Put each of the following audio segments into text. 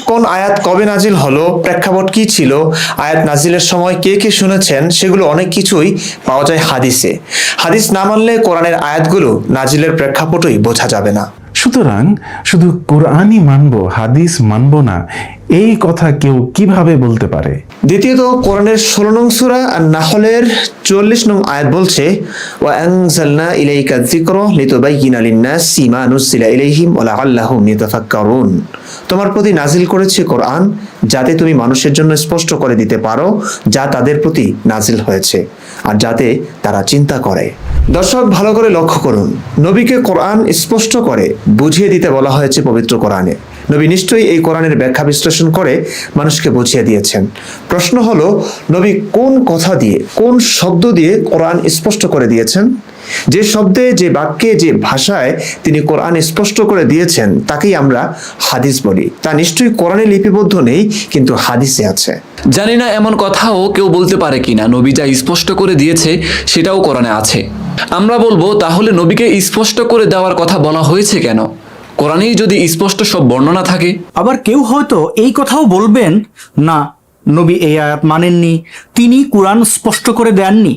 কোন আয়াত কবে নাজিল হলো, প্রেক্ষাপট কি ছিল, আয়াত নাজিলের সময় কে কে শুনেছেন, সেগুলো অনেক কিছুই পাওয়া যায় হাদিসে। হাদিস না মানলে কোরআনের আয়াতগুলো নাজিলের প্রেক্ষাপটই বোঝা যাবে না। সুতরাং শুধু কোরআনই মানব, হাদিস মানব না, এই কথা কেউ কিভাবে বলতে পারে? দ্বিতীয়ত, কোরআনের 16 নং সূরা আন-নাহলের 44 নং আয়াত বলছে, ওয়া আনজালনা ইলাইকা যিকরা লিতুবাইয়িনা লিন-নাসি মা নুজিলা ইলাইহিম ওয়া লাআল্লাহুম ইয়াতাফাক্কারুন। তোমার প্রতি নাজিল করেছে কোরআন, যাতে তুমি মানুষের জন্য স্পষ্ট করে দিতে পারো যা তাদের প্রতি নাজিল হয়েছে, আর যাতে তারা চিন্তা করে। দর্শক, ভালো করে লক্ষ্য করুন, নবীকে কোরআন স্পষ্ট করে বুঝিয়ে দিতে বলা হয়েছে পবিত্র কোরআনে। নবী নিশ্চয়ই এই কোরআনের ব্যাখ্যা বিশ্লেষণ করে মানুষকে বুঝিয়ে দিয়েছেন। প্রশ্ন হলো, নবী কোন কথা দিয়ে, কোন শব্দ দিয়ে কোরআন স্পষ্ট করে দিয়েছেন? যে শব্দে, যে বাক্যে, যে ভাষায় তিনি কোরআন স্পষ্ট করে দিয়েছেন তাকেই আমরা হাদিস বলি। তা নিশ্চয়ই কোরআনে লিপিবদ্ধ নেই, কিন্তু হাদিসে আছে। জানি না এমন কথাও কেউ বলতে পারে কিনা নবী যা স্পষ্ট করে দিয়েছে সেটাও কোরআনে আছে। আমরা বলবো, তাহলে নবীকে স্পষ্ট করে দেওয়ার কথা বলা হয়েছে কেন? কোরআনেই যদি স্পষ্ট সব বর্ণনা থাকে। আবার কেউ হয়তো এই কথাও বলবেন, না, নবী এই আয়াত মানেননি, তিনি কুরআন স্পষ্ট করে দেননি।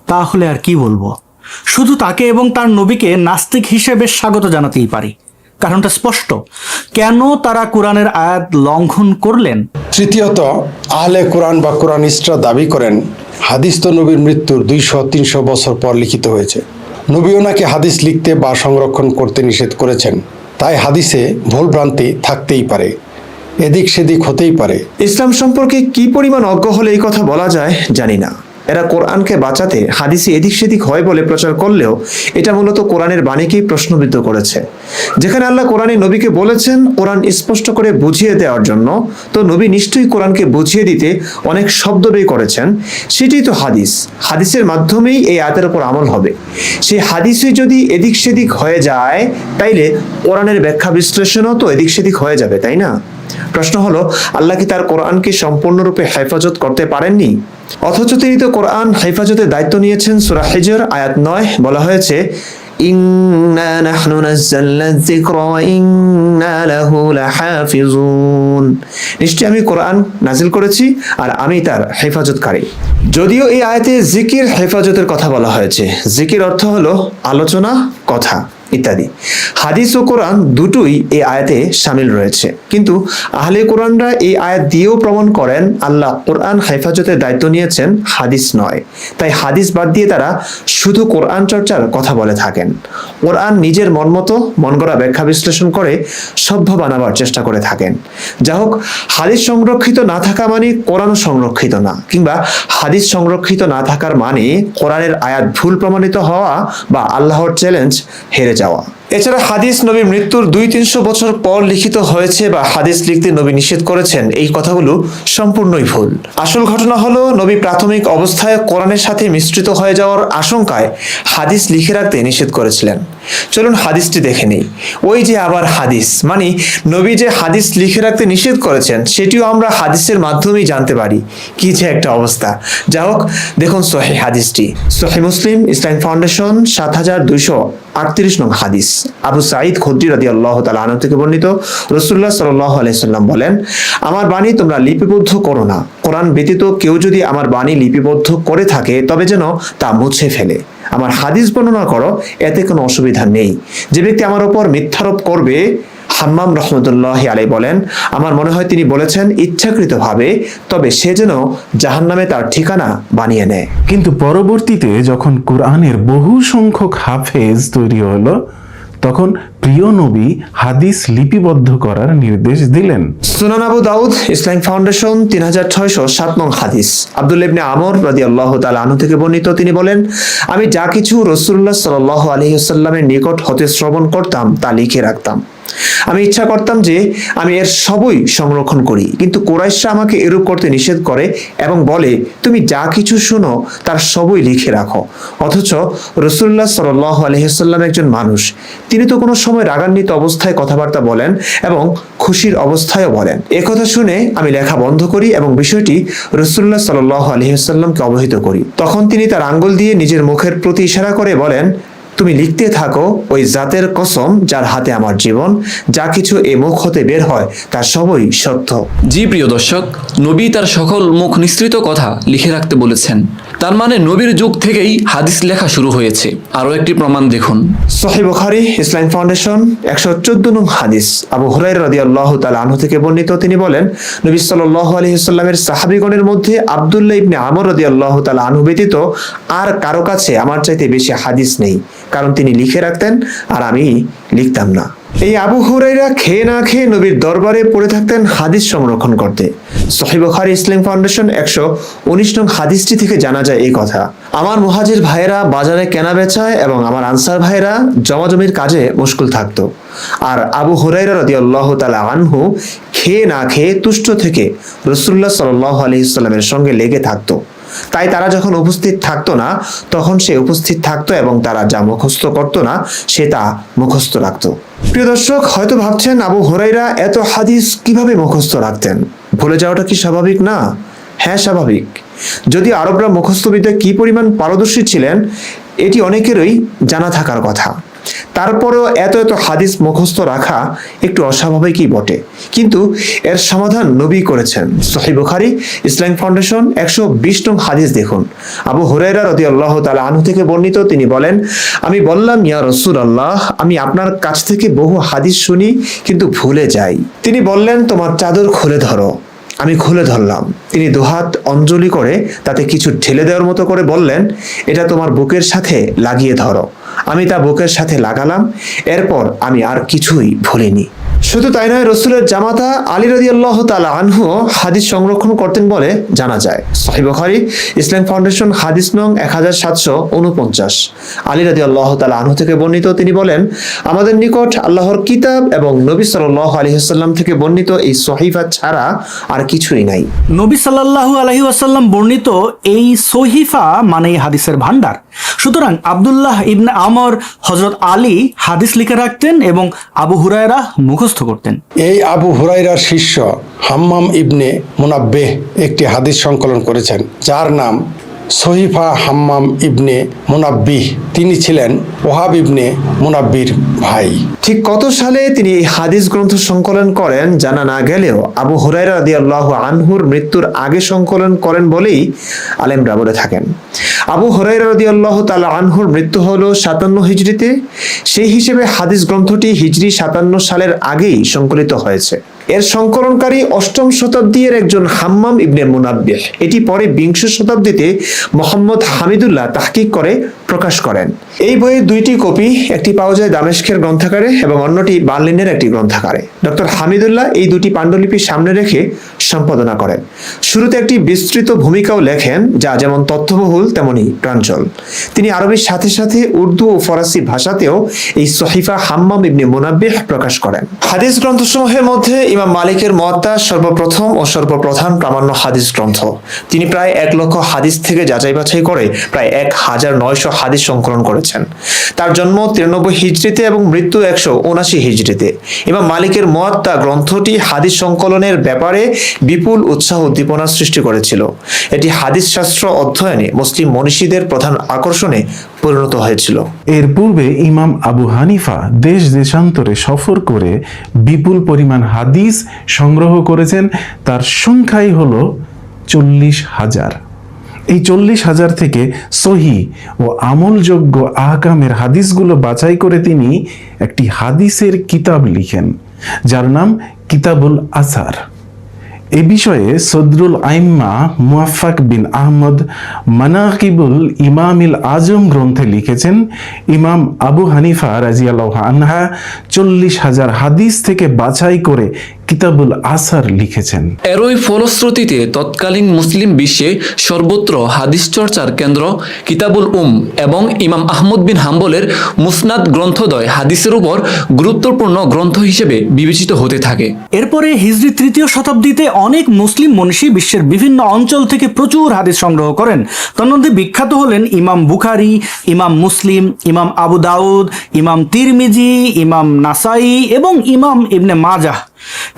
তাহলে আর কি বলবো? শুধু তাকে এবং তার নবীকে নাস্তিক হিসেবে স্বাগত জানাতেই পারি। কারণটা স্পষ্ট, কেন তারা কোরআনের আয়াত লঙ্ঘন করলেন। তৃতীয়ত, আহলে কোরআন বা কোরআনিস্টরা দাবি করেন হাদিস তো নবীর মৃত্যুর 200-300 বছর পর লিখিত হয়েছে। নবী ওনাকে হাদিস লিখতে বা সংরক্ষণ করতে নিষেধ করেছেন, তাই হাদিসে ভুলভ্রান্তি থাকতেই পারে, এদিক সেদিক হতেই পারে। ইসলাম সম্পর্কে কি পরিমাণ অজ্ঞ হলে এই কথা বলা যায় জানি না। এরা কোরআনকে বাঁচাতে হাদিসে এদিক সেদিক হয় বলে প্রচার করলেও এটা মূলত কোরআনের বাণীকেই প্রশ্নবিদ্ধ করেছে। যেখানে আল্লাহ কোরআনে নবীকে বলেছেন কোরআন স্পষ্ট করে বুঝিয়ে দেওয়ার জন্য, তো নবী নিশ্চয়ই কোরআনকে বুঝিয়ে দিতে অনেক শব্দ ব্যয় করেছেন। সেটাই তো হাদিস। হাদিসের মাধ্যমেই এই আয়াতের উপর আমল হবে। সেই হাদিসে যদি এদিক সেদিক হয়ে যায়, তাইলে কোরআনের ব্যাখ্যা বিশ্লেষণও তো এদিক সেদিক হয়ে যাবে, তাই না? প্রশ্ন হলো, আল্লাহ কি তার কোরআনকে সম্পূর্ণরূপে হেফাজত করতে পারেননি? অথচ তিনি তো কোরআন হেফাজতের দায়িত্ব নিয়েছেন। সূরা হিজর আয়াত 9 বলা হয়েছে, ইন্না নাহনু নাযালনা যিকরা ওয়া ইন্না লাহু লাহাফিজুন। নিশ্চয়ই আমি কোরআন নাজিল করেছি আর আমি তার হেফাজতকারী। যদিও এই আয়াতে জিকির হেফাজতের কথা বলা হয়েছে। জিকির অর্থ হলো আলোচনা, কথা ইত্যাদি। হাদিস ও কোরআন দুটোই এই আয়াতে শামিল রয়েছে, কিন্তু আহলে কোরআনরা এই আয়াত দিয়েও প্রমাণ করেন আল্লাহ কোরআন হেফাজতের দায়িত্ব নিয়েছেন, হাদিস নয়। তাই হাদিস বাদ দিয়ে তারা শুধু কোরআন চর্চার কথা বলে থাকেন। কোরআন নিজের মন মতো মন গড়া ব্যাখ্যা বিশ্লেষণ করে সভ্য বানাবার চেষ্টা করে থাকেন। যা হোক, হাদিস সংরক্ষিত না থাকা মানে কোরআনও সংরক্ষিত না, কিংবা হাদিস সংরক্ষিত না থাকার মানে কোরআনের আয়াত ভুল প্রমাণিত হওয়া বা আল্লাহর চ্যালেঞ্জ হেরে যাওয়া। এছাড়া হাদিস নবীর মৃত্যুর 200-300 বছর পর লিখিত হয়েছে বা হাদিস লিখতে নবী নিষেধ করেছেন, এই কথাগুলো সম্পূর্ণই ভুল। আসল ঘটনা হলো, নবী প্রাথমিক অবস্থায় কোরআনের সাথে মিশ্রিত হয়ে যাওয়ার আশঙ্কায় হাদিস লিখে রাখতে নিষেধ করেছিলেন। চলুন হাদিসটি দেখে নেই। ওই যে আবার হাদিস, মানে নবী যে হাদিস লিখে রাখতে নিষেধ করেছেন সেটিও আমরা হাদিসের মাধ্যমেই জানতে পারি। কি যে একটা অবস্থা। যা হোক, দেখুন সহিহ হাদিসটি। সহিহ মুসলিম, ইসলামিক ফাউন্ডেশন, 7238 নং হাদিস। আবু সাঈদ খুদরি রাদিয়াল্লাহু তাআলা আনহু থেকে বর্ণিত, রাসূলুল্লাহ সাল্লাল্লাহু আলাইহি সাল্লাম বলেন, আমার বাণী তোমরা লিপিবদ্ধ করো না। কোরআন ব্যতীত কেউ যদি আমার বাণী লিপিবদ্ধ করে থাকে তবে যেন তা মুছে ফেলে। আমার হাদিস বর্ণনা করো, এতে কোনো অসুবিধা নেই। যে ব্যক্তি আমার উপর মিথ্যারোপ করবে, হাম্মাম রহমতুল্লাহি আলাইহি বলেন, আমার মনে হয় তিনি বলেছেন ইচ্ছাকৃতভাবে, তবে সে যেন জাহান্নামে তার ঠিকানা বানিয়ে নেয়। কিন্তু পরবর্তীতে যখন কোরআনের বহু সংখ্যক হাফেজ তৈরি হলো, তখন প্রিয় নবী হাদিস লিপিবদ্ধ করার নির্দেশ দিলেন। সুনান আবু দাউদ, ইসলামিক ফাউন্ডেশন, 3607 নং হাদিস। আব্দুল্লাহ ইবনে আমর রাদিয়াল্লাহু তাআলা আনহু থেকে বর্ণিত, তিনি বলেন, আমি যা কিছু রাসূলুল্লাহ সাল্লাল্লাহু আলাইহি ওয়াসাল্লামের নিকট হতে শ্রবণ করতাম তা লিখে রাখতাম। আমি ইচ্ছা করতাম যে আমি এর সবই সংরক্ষণ করি, কিন্তু কুরাইশরা আমাকে এরূপ করতে নিষেধ করে এবং বলে, তুমি যা কিছু শুনো তার সবই লিখে রাখো। অথচ রাসূলুল্লাহ সাল্লাল্লাহু আলাইহি ওয়াসাল্লাম একজন মানুষ, তিনি তো কোনো সময় রাগান্বিত অবস্থায় কথাবার্তা বলেন এবং খুশির অবস্থায়ও বলেন। একথা শুনে আমি লেখা বন্ধ করি এবং বিষয়টি রাসূলুল্লাহ সাল্লাল্লাহু আলাইহি ওয়াসাল্লামকে অবহিত করি। তখন তিনি তার আঙ্গুল দিয়ে নিজের মুখের প্রতি ইশারা করে বলেন, তুমি লিখতে থাকো ওই জাতের কসম যার হাতে আমার জীবন, যা কিছু এ মুখ হতে বের হয় তা সবই সত্য। জি প্রিয় দর্শক, নবী তার সকল মুখ নিঃসৃত কথা লিখে রাখতে বলেছেন। তার মানে নবীর যুগ থেকেই হাদিস লেখা শুরু হয়েছে। আরও একটি প্রমাণ দেখুন। সহিহ বুখারী ইসলাম ফাউন্ডেশন 114 নং হাদিস, আবু হুরায়রা রাদিয়াল্লাহু তাআলা আনহু থেকে বর্ণিত। তিনি বলেন, নবী সাল্লাল্লাহু আলাইহি ওয়াসাল্লামের সাহাবীগণের মধ্যে আব্দুল্লাহ ইবনে আমর রাদিয়াল্লাহু তাআলা আনহু ব্যতীত আর কারো কাছে আমার চাইতে বেশি হাদিস নেই, কারণ তিনি লিখে রাখতেন আর আমি লিখতাম না। এই আবু হুরায়রা খেয়ে না খেয়ে নবীর দরবারে পড়ে থাকতেন হাদিস সংরক্ষণ করতে। সহিহ বুখারী ইসলাম ফাউন্ডেশন 119 নং হাদিসটি থেকে জানা যায় এই কথা। আমার মুহাজির ভাইয়েরা বাজারে কেনা বেচায় এবং আমার আনসার ভাইয়েরা জমাজমির কাজে মশগুল থাকতো, আর আবু হুরায়রা রাদিয়াল্লাহু তাআলা আনহু খেয়ে না খেয়ে তুষ্ট থেকে রাসূলুল্লাহ সাল্লাল্লাহু আলাইহি ওয়াসাল্লামের সঙ্গে লেগে থাকতো। তাই তারা যখন উপস্থিত থাকতো না তখন সে উপস্থিত থাকতো এবং তারা যা মুখস্থ করতো না সে তা মুখস্থ রাখতো। প্রিয় দর্শক, হয়তো ভাবছেন আবু হুরায়রা এত হাদিস কিভাবে মুখস্থ রাখতেন? ভুলে যাওয়াটা কি স্বাভাবিক না? হ্যাঁ, স্বাভাবিক। যদি আরবরা মুখস্থবিদ্যায় কি পরিমাণ পারদর্শী ছিলেন এটি অনেকেরই জানা থাকার কথা। তারপরেও এত এত হাদিস মুখস্থ রাখা একটু অস্বাভাবিকই বটে, কিন্তু এর সমাধান নবী করেছেন। সহিহ বুখারী ইসলাম ফাউন্ডেশন 120 নং হাদিস দেখুন। আবু হুরায়রা রাদিয়াল্লাহু তাআলা আনহু থেকে বর্ণিত, তিনি বলেন, আমি বললাম, ইয়া রাসূলুল্লাহ, আমি আপনার কাছ থেকে বহু হাদিস শুনি কিন্তু ভুলে যাই। তিনি বললেন, তোমার চাদর খুলে ধরো। আমি খুলে ধরলাম। তিনি দুহাত অঞ্জলি করে তাতে কিছু ঢেলে দেওয়ার মতো করে বললেন, এটা তোমার বুকের সাথে লাগিয়ে ধরো। আমি তা বুকের সাথে লাগালাম। এরপর আমি আর কিছুই ভুলিনি। শুধু তাই নয়, রাসূলের জামাতা আলী রাদিয়াল্লাহু তাআলা আনহু হাদিস সংরক্ষণ করতেন বলে জানা যায়। সহিহ বুখারী ইসলাম ফাউন্ডেশন হাদিস নং 1749। আলী রাদিয়াল্লাহু তাআলা আনহু থেকে বর্ণিত, তিনি বলেন, আমাদের নিকট আল্লাহর কিতাব এবং নবী সাল্লাল্লাহু আলাইহি ওয়াসাল্লাম থেকে বর্ণিত এই সহিফা ছাড়া আর কিছুই নাই। নবী সাল্লাল্লাহু আলাইহি ওয়াসাল্লাম বর্ণিত এই সহিফা মানে হাদিসের ভান্ডার। সুতরাং আব্দুল্লাহ ইবনে আমর, হযরত আলী হাদিস লিখে রাখতেন এবং আবু হুরায়রা মুখস্থ করতেন। এই আবু হুরায়রার শিষ্য হাম্মাম ইবনে মুনাব্বিহ একটি হাদিস সংকলন করেছেন যার নাম সহিফা হাম্মাম ইবনে মুনাব্বিহ। তিনি ছিলেন ওহাব ইবনে মুনাব্বির ভাই। ঠিক কত সালে তিনি এই হাদিস গ্রন্থ সংকলন করেন জানা না গেলেও আবু হুরায়রা রাদিয়াল্লাহু আনহুর মৃত্যুর আগে সংকলন করেন বলেই আলেমরা বলে থাকেন। আবু হুরায়রা রাদিয়াল্লাহু তাআলা আনহুর মৃত্যু হলো 57 হিজরিতে। সেই হিসেবে হাদিস গ্রন্থটি হিজরি 57 সালের আগেই সংকলিত হয়েছে। এর সংকলনকারী 8ম শতাব্দীর একজন হাম্মাম ইবনে মুনাব্বিহ। এটি পরে 20 শতাব্দীতে মোহাম্মদ হামিদুল্লাহ তাহকিক করে প্রকাশ করেন। এই বইয়ের 2টি কপি, একটি পাওয়া যায় দামেস্কের গ্রন্থাগারে এবং অন্যটি বার্লিনের একটি গ্রন্থাগারে। ডক্টর হামিদুল্লাহ এই 2টি পাণ্ডুলিপি সামনে রেখে সম্পাদনা করেন। শুরুতে একটি বিস্তৃত ভূমিকাও লেখেন যা যেমন তথ্যবহুল তেমনি প্রাঞ্জল। তিনি আরবির সাথে সাথে উর্দু ও ফরাসি ভাষাতেও এই সহিফা হাম্মাম ইবনে মুনাব্বিহ প্রকাশ করেন। হাদিস গ্রন্থসমূহের মধ্যে ইমাম মালিকের মুয়াত্তা সর্বপ্রথম ও সর্বপ্রধান প্রামাণ্য হাদিস গ্রন্থ। তিনি প্রায় 1 লক্ষ হাদিস থেকে যাচাই বাছাই করে প্রায় 1900 হাদিস সংকলন করেছেন। তার জন্ম 93 হিজরিতে এবং মৃত্যু 179 হিজরিতে। ইমাম মালিকের মুয়াত্তা গ্রন্থটি হাদিস সংকলনের ব্যাপারে বিপুল উৎসাহ উদ্দীপনা সৃষ্টি করেছিল। এটি হাদিস শাস্ত্র অধ্যয়নে মুসলিম মনীষীদের প্রধান আকর্ষণে পরিণত হয়েছিল। এর পূর্বে ইমাম আবু হানিফা দেশ দেশান্তরে সফর করে বিপুল পরিমাণ হাদিস সংগ্রহ করেছেন। তার সংখ্যাই হলো 40,000। এই 40,000 থেকে সহি ও আমলযোগ্য আহকামের হাদিসগুলো বাছাই করে তিনি একটি হাদিসের কিতাব লিখেন যার নাম কিতাবুল আসার। এ বিষয়ে সদরুল আইম্মা মুয়াফফাক বিন আহমদ মানাকিবুল ইমামিল আজম গ্রন্থে লিখেছেন, ইমাম আবু হানিফা রাদিয়াল্লাহু আনহা 40,000 হাদিস থেকে বাছাই করে কিতাবুল আসার লিখেছেন। এরই ফলশ্রুতিতে তৎকালীন মুসলিম বিশ্বে সর্বত্র হাদিস চর্চার কেন্দ্র কিতাবুল এবং ইমাম আহমদ বিন হাম্বলের মুসনাদ গ্রন্থদ্বয় হাদিসের উপর গুরুত্বপূর্ণ গ্রন্থ হিসেবে বিবেচিত হতে থাকে। এরপরে হিজরি 3য় শতাব্দীতে অনেক মুসলিম মনীষী বিশ্বের বিভিন্ন অঞ্চল থেকে প্রচুর হাদিস সংগ্রহ করেন। তার মধ্যে বিখ্যাত হলেন ইমাম বুখারী, ইমাম মুসলিম, ইমাম আবু দাউদ, ইমাম তিরমিজি, ইমাম নাসাই এবং ইমাম ইবনে মাজাহ।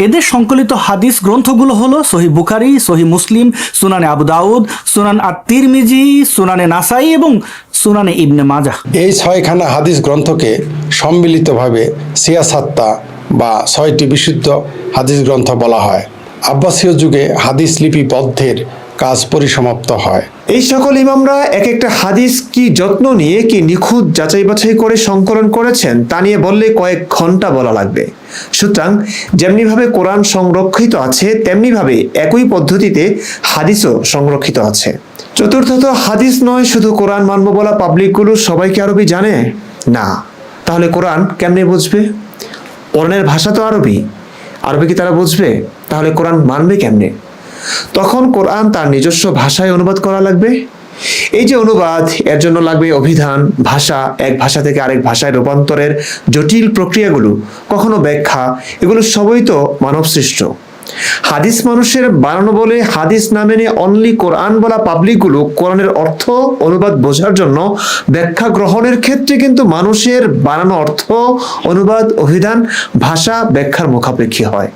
এদের সংকলিত হাদিস গ্রন্থগুলো হলো সহি বুখারী, সহি মুসলিম, সুনানে আবু দাউদ, সুনান আত-তিরমিজি, সুনানে নাসাই এবং সুনানে ইবনে মাজাহ। এই ছয়খানা হাদিস গ্রন্থকে সম্মিলিতভাবে সিয়াসাত্তা বা 6টি বিশুদ্ধ হাদিস গ্রন্থ বলা হয়। আব্বাসীয় যুগে হাদিস লিপিবদ্ধের কাজ পরিসমাপ্ত হয়। এই সকল ইমামরা এক একটা হাদিস কি যত্ন নিয়ে কি নিখুঁত যাচাই বাছাই করে সংকলন করেছেন তা নিয়ে বললে কয়েক ঘন্টা বলা লাগবে। সুতরাং যেমনিভাবে কোরআন সংরক্ষিত আছে তেমনিভাবে একই পদ্ধতিতে হাদিসও সংরক্ষিত আছে। চতুর্থত, হাদিস নয় শুধু কোরআন মানব বলা পাবলিকগুলো সবাই কি আরবি জানে? না। তাহলে কোরআন কেমনে বুঝবে? কোরআনের ভাষা তো আরবি, আরবি কি তারা বুঝবে? তাহলে কোরআন মানবে কেমনে? তখন কোরআন তার নিজস্ব ভাষায় অনুবাদ করা লাগবে। এই যে অনুবাদ, এর জন্য লাগবে অভিধান, ভাষা, এক ভাষা থেকে আরেক ভাষায় রূপান্তরের জটিল প্রক্রিয়াগুলো, কখনো ব্যাখ্যা, এগুলো সবই তো মানব সৃষ্ট। হাদিস মানুষের বানানো বলে হাদিস না মেনে অনলি কোরআন বলা পাবলিকগুলো কোরআনের অর্থ অনুবাদ বোঝার জন্য ব্যাখ্যা গ্রহণের ক্ষেত্রে কিন্তু মানুষের বানানো অর্থ অনুবাদ, অভিধান, ভাষা, ব্যাখ্যার মুখাপেক্ষী হয়।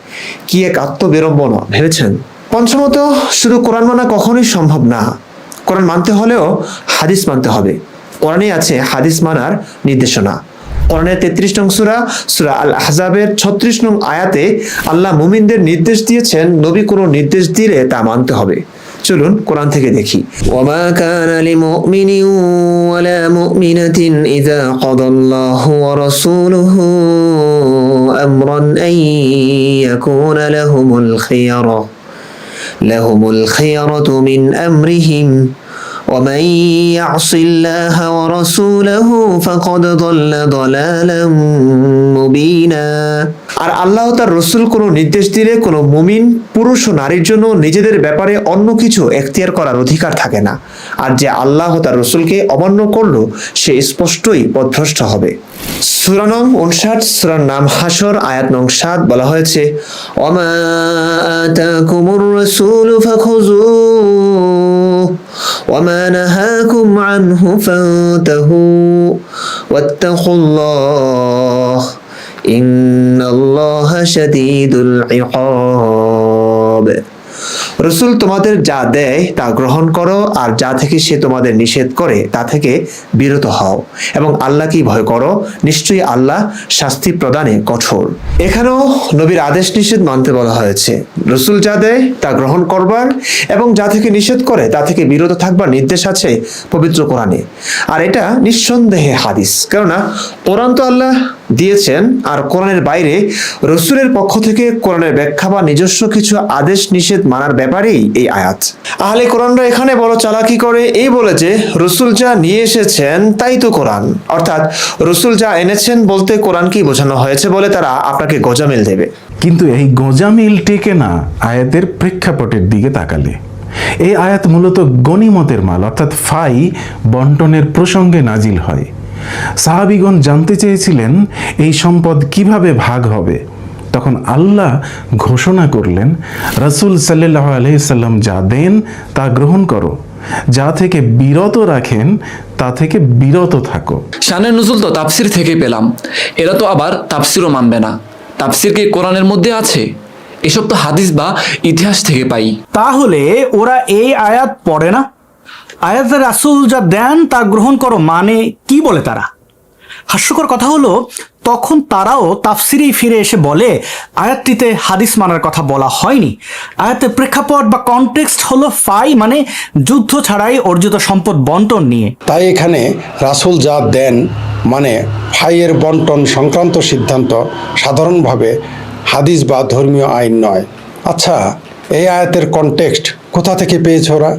কি এক আত্মবিড়ম্বনা ভেবেছেন? পঞ্চমত, শুধু কোরআন মানা কখনোই সম্ভব না। কোরআন মানতে হলেও হাদিস মানতে হবে। কোরআনে আছে হাদিস মানার নির্দেশনা। কোরআনের 33 নং সূরা, সূরা আল আহজাবের 36 নং আয়াতে আল্লাহ মুমিনদের নির্দেশ দিয়েছেন নবী কোনো নির্দেশ দিলে তা মানতে হবে। চলুন কোরআন থেকে দেখি। ওয়ামা কানা লিমুমিনিন ওয়ালা মুমিনাতিন ইযা কাদাল্লাহু ওয়া রাসূলুহু আমরান আন ইয়াকুনা লাহুমুল খিয়ারাতু মিন আমরিহিম ومن يعص الله ورسوله فقد ضل ضلالا মুবিনা। আর আল্লাহ তার রসুল কোনো নির্দেশ দিলে কোনো মুমিন পুরুষ ও নারীর জন্য নিজেদের ব্যাপারে অন্য কিছু এখতিয়ার করার অধিকার থাকে না। আর যে আল্লাহ তার রসুলকে অমান্য করলো সে স্পষ্টই পথভ্রষ্ট হবে। সূরা নং 59, সূরার নাম হাশর, আয়াত নং 7 বলা হয়েছে, ওয়ামা আতাকুমুর রাসূলু ফাখুযুহু ওয়ামা নাহাকুম আনহু ফান্তাহু ওয়াত্তাকুল্লাহ ইন্নাল্লাহা শাদীদুল ইকাব। রসুল তোমাদের যা দেয় তা গ্রহণ করো, আর যা থেকে সে তোমাদের নিষেধ করে তা থেকে বিরত হও, এবং আল্লাহকেই ভয় করো, নিশ্চয়ই আল্লাহ শাস্তি প্রদানে কঠোর। এখানেও নবীর আদেশ নিষেধ মানতে বলা হয়েছে। রসুল যা দেয় তা গ্রহণ করবার এবং যা থেকে নিষেধ করে তা থেকে বিরত থাকবার নির্দেশ আছে পবিত্র কোরআনে। আর এটা নিঃসন্দেহে হাদিস, কেননা কোরআন তো আল্লাহ দিয়েছেন, আর কোরআনের বাইরে রসুলের পক্ষ থেকে কোরআনের ব্যাখ্যা বা নিজস্ব কিছু আদেশ নিষেধ মানার ব্যাপারেই এই আয়াত। আহলে কোরআনরা এখানে বড় চালাকি করে এই বলে যে রসুল যা নিয়ে এসেছেন তাই তো কোরআন, অর্থাৎ রসুল যা এনেছেন বলতে কোরআনকেই বোঝানো হয়েছে বলে তারা আপনাকে গোঁজামিল দেবে। কিন্তু এই গোঁজামিল টেকে না আয়াতের প্রেক্ষাপটের দিকে তাকালে। এই আয়াত মূলত গনিমতের মাল অর্থাৎ ফাই বন্টনের প্রসঙ্গে নাজিল হয়। সাহাবীগণ জানতে চেয়েছিলেন এই সম্পদ কিভাবে ভাগ হবে। তখন আল্লাহ ঘোষণা করলেন, রাসূল সাল্লাল্লাহু আলাইহি সাল্লাম যা দেন তা গ্রহণ করো, যা থেকে বিরত রাখেন তা থেকে বিরত থাকো। শানের নুজুল তো তাফসির থেকে পেলাম, এরা তো আবার তাফসিরও মানবে না। তাফসির কি কোরআনের মধ্যে আছে? এসব তো হাদিস বা ইতিহাস থেকে পাই। তাহলে ওরা এই আয়াত পড়ে না? আয়াতে রাসূল যা দেন তা গ্রহণ করো মানে কি বলে তারা? হাস্যকর কথা হলো, তখন তারাও তাফসিরেই ফিরে এসে বলে আয়াতটিতে হাদিস মানার কথা বলা হয়নি। আয়াতের প্রেক্ষাপট বা কনটেক্সট হলো ফাই মানে যুদ্ধ ছাড়াই অর্জিত সম্পদ বন্টন নিয়ে। তাই এখানে রাসূল যা দেন মানে ফাইয়ের বন্টন সংক্রান্ত সিদ্ধান্ত সাধারণভাবে হাদিস বা ধর্মীয় আইন নয়। আচ্ছা, এই আয়াতের কনটেক্সট কোথা থেকে পেয়েছে ওরা?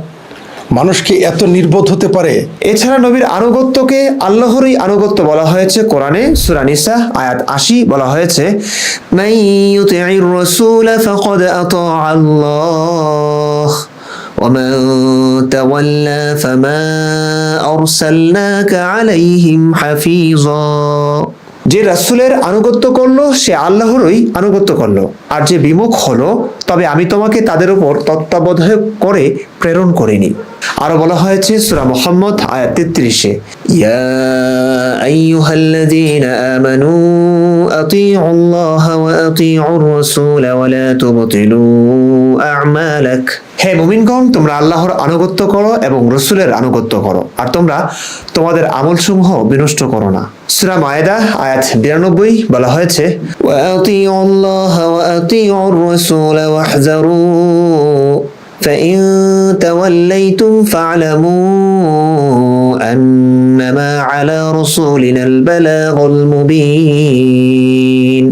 মানুষ কি এত নির্বোধ হতে পারে? এছাড়া নবীর আনুগত্যকে আল্লাহরই আনুগত্য বলা হয়েছে। কোরআনে সূরা নিসা আয়াত 80 বলা হয়েছে, মান ইউতি'ইর রাসূল ফাকাদ আতা'a আল্লাহ ওয়া মান তাওয়াল্লা ফামা আরসালনাকা আলাইহিম হাফিজা। যে রাসূলের আনুগত্য করলো সে আল্লাহরই আনুগত্য করলো, আর যে বিমুখ হলো তবে আমি তোমাকে তাদের উপর তত্ত্বাবধায়ক করে প্রেরণ করিনি। আরো বলা হয়েছে সূরা মুহাম্মদ আয়াত 33-এ, ইয়া আইয়ুহাল্লাযীনা আমানু আতিউল্লাহা ওয়া আতিউর রাসূল ওয়া লা তুবতিলু আ'মালাক। হে মুমিনগণ, তোমরা আল্লাহর আনুগত্য করো এবং রাসূলের আনুগত্য করো, আর তোমরা তোমাদের আমলসমূহ বিনষ্ট করো না। সূরা মায়েদা আয়াত 92 বলা হয়েছে, ওয়া আতিউল্লাহা ওয়া আতিউর রাসূল ওয়াহযারু فإن توليتم فاعلموا أنما على رسولنا البلاغ المبين।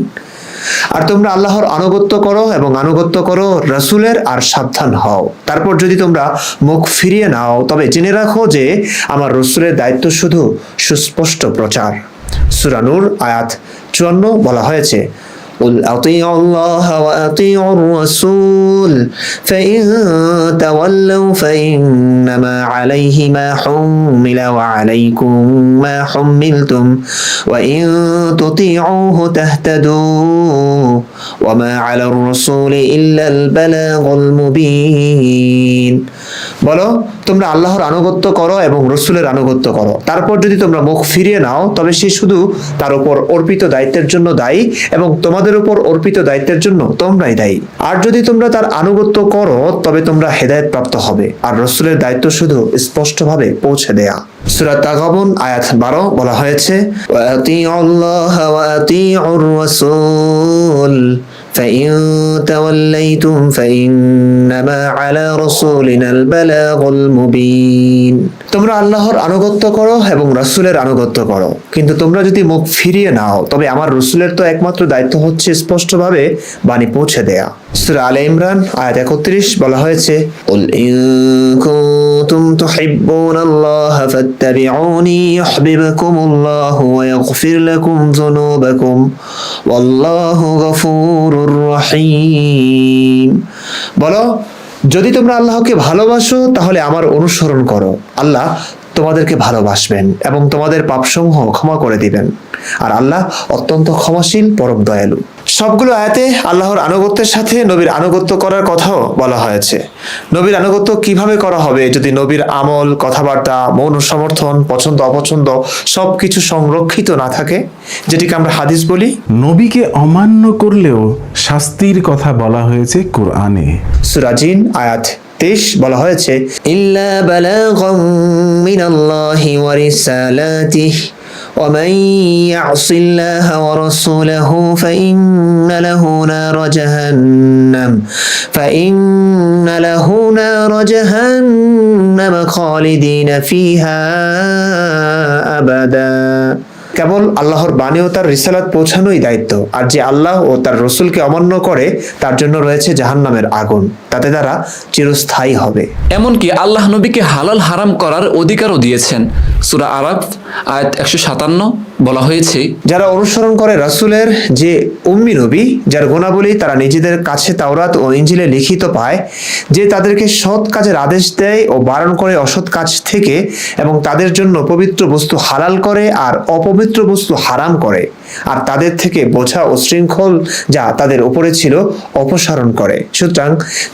আর তোমরা আল্লাহর আনুগত্য করো এবং আনুগত্য করো রাসূলের, আর সাবধান হও। তারপর যদি তোমরা মুখ ফিরিয়ে নাও তবে জেনে রাখো যে আমার রাসূলের দায়িত্ব শুধু সুস্পষ্ট প্রচার। সূরা নূর আয়াত 54 বলা হয়েছে, قل أطيعوا الله وأطيعوا الرسول فإن تولوا فإنما عليه ما حمل وعليكم ما حملتم وإن تطيعوه تهتدوا وما على الرسول إلا البلاغ المبين। বলো, তোমরা আল্লাহর আনুগত্য করো এবং রাসূলের আনুগত্য করো, তারপর যদি তোমরা মুখ ফিরিয়ে নাও তবে সে শুধু তার উপর অর্পিত দায়িত্বের জন্য দায়ী এবং তোমাদের উপর অর্পিত দায়িত্বের জন্য তোমরাই দায়ী। আর যদি তোমরা তার আনুগত্য করো তবে তোমরা হেদায়েত প্রাপ্ত হবে, আর রাসূলের দায়িত্ব শুধু স্পষ্টভাবে পৌঁছে দেয়া। সূরা তাগাবুন আয়াত 12 বলা হয়েছে, ওয়া আতিউল্লাহা ওয়া আতিউর রাসূল فإن توليتم فإنما على رسولنا البلاغ المبين। তোমরা আল্লাহর আনুগত্য করো এবং রাসূলের আনুগত্য করো, কিন্তু তোমরা যদি মুখ ফিরিয়ে নাও তবে আমার রাসূলের তো একমাত্র দায়িত্ব হচ্ছে স্পষ্টভাবে বাণী পৌঁছে দেয়া। সূরা আলে ইমরান আয়াত 31 বলা হয়েছে, قل إن كنتم تحبون الله فاتبعوني يحببكم الله ويغفر لكم ذنوبكم والله غفور রহিম। বলো, যদি তোমরা আল্লাহকে ভালোবাসো তাহলে আমার অনুসরণ করো, আল্লাহ তোমাদেরকে ভালোবাসবেন এবং তোমাদের পাপসমূহ ক্ষমা করে দিবেন, আর আল্লাহ অত্যন্ত ক্ষমাশীল পরম দয়ালু। সবগুলো আয়াতে আল্লাহর আনুগত্যের সাথে নবীর আনুগত্য করার কথাও বলা হয়েছে। নবীর আনুগত্য কিভাবে করা হবে যদি নবীর আমল, কথাবার্তা, মৌন সমর্থন, পছন্দ অপছন্দ সবকিছু সংরক্ষিত না থাকে, যেটিকে আমরা হাদিস বলি। নবীকে অমান্য করলেও শাস্তির কথা বলা হয়েছে কোরআনে। সূরা জিন আয়াত 23 বলা হয়েছে, ইল্লা বালাগাম মিনাল্লাহি ওয়া রিসালাতিহি ومن يعص الله ورسوله فإن له نار جهنم خالدين فيها أبدا। কেবল আল্লাহর বাণী ও তার রিসালাত পৌঁছানোই দায়িত্ব, আর যে আল্লাহ ও তার রসুলকে অমান্য করে তার জন্য রয়েছে জাহান্নামের আগুন, তাতে তারা চিরস্থায়ী হবে। এমনকি আল্লাহ নবীকে হালাল হারাম করার অধিকারও দিয়েছেন। সূরা আরাফ আয়াত 157 বলা হয়েছে, যারা অনুসরণ করে রাসূলের যে উম্মি নবী, যার গুণাবলী তারা নিজেদের কাছে তাওরাত ও ইনজিলে লিখিত পায়, যে তাদেরকে সৎ কাজের আদেশ দেয় ও বারণ করে অসৎ কাজ থেকে, এবং তাদের জন্য পবিত্র বস্তু হালাল করে আর অপবিত্র বস্তু হারাম করে, আর তাদের থেকে বোঝা ও শৃঙ্খল যা তাদের উপরে ছিল অপসারণ করে। সুতরাং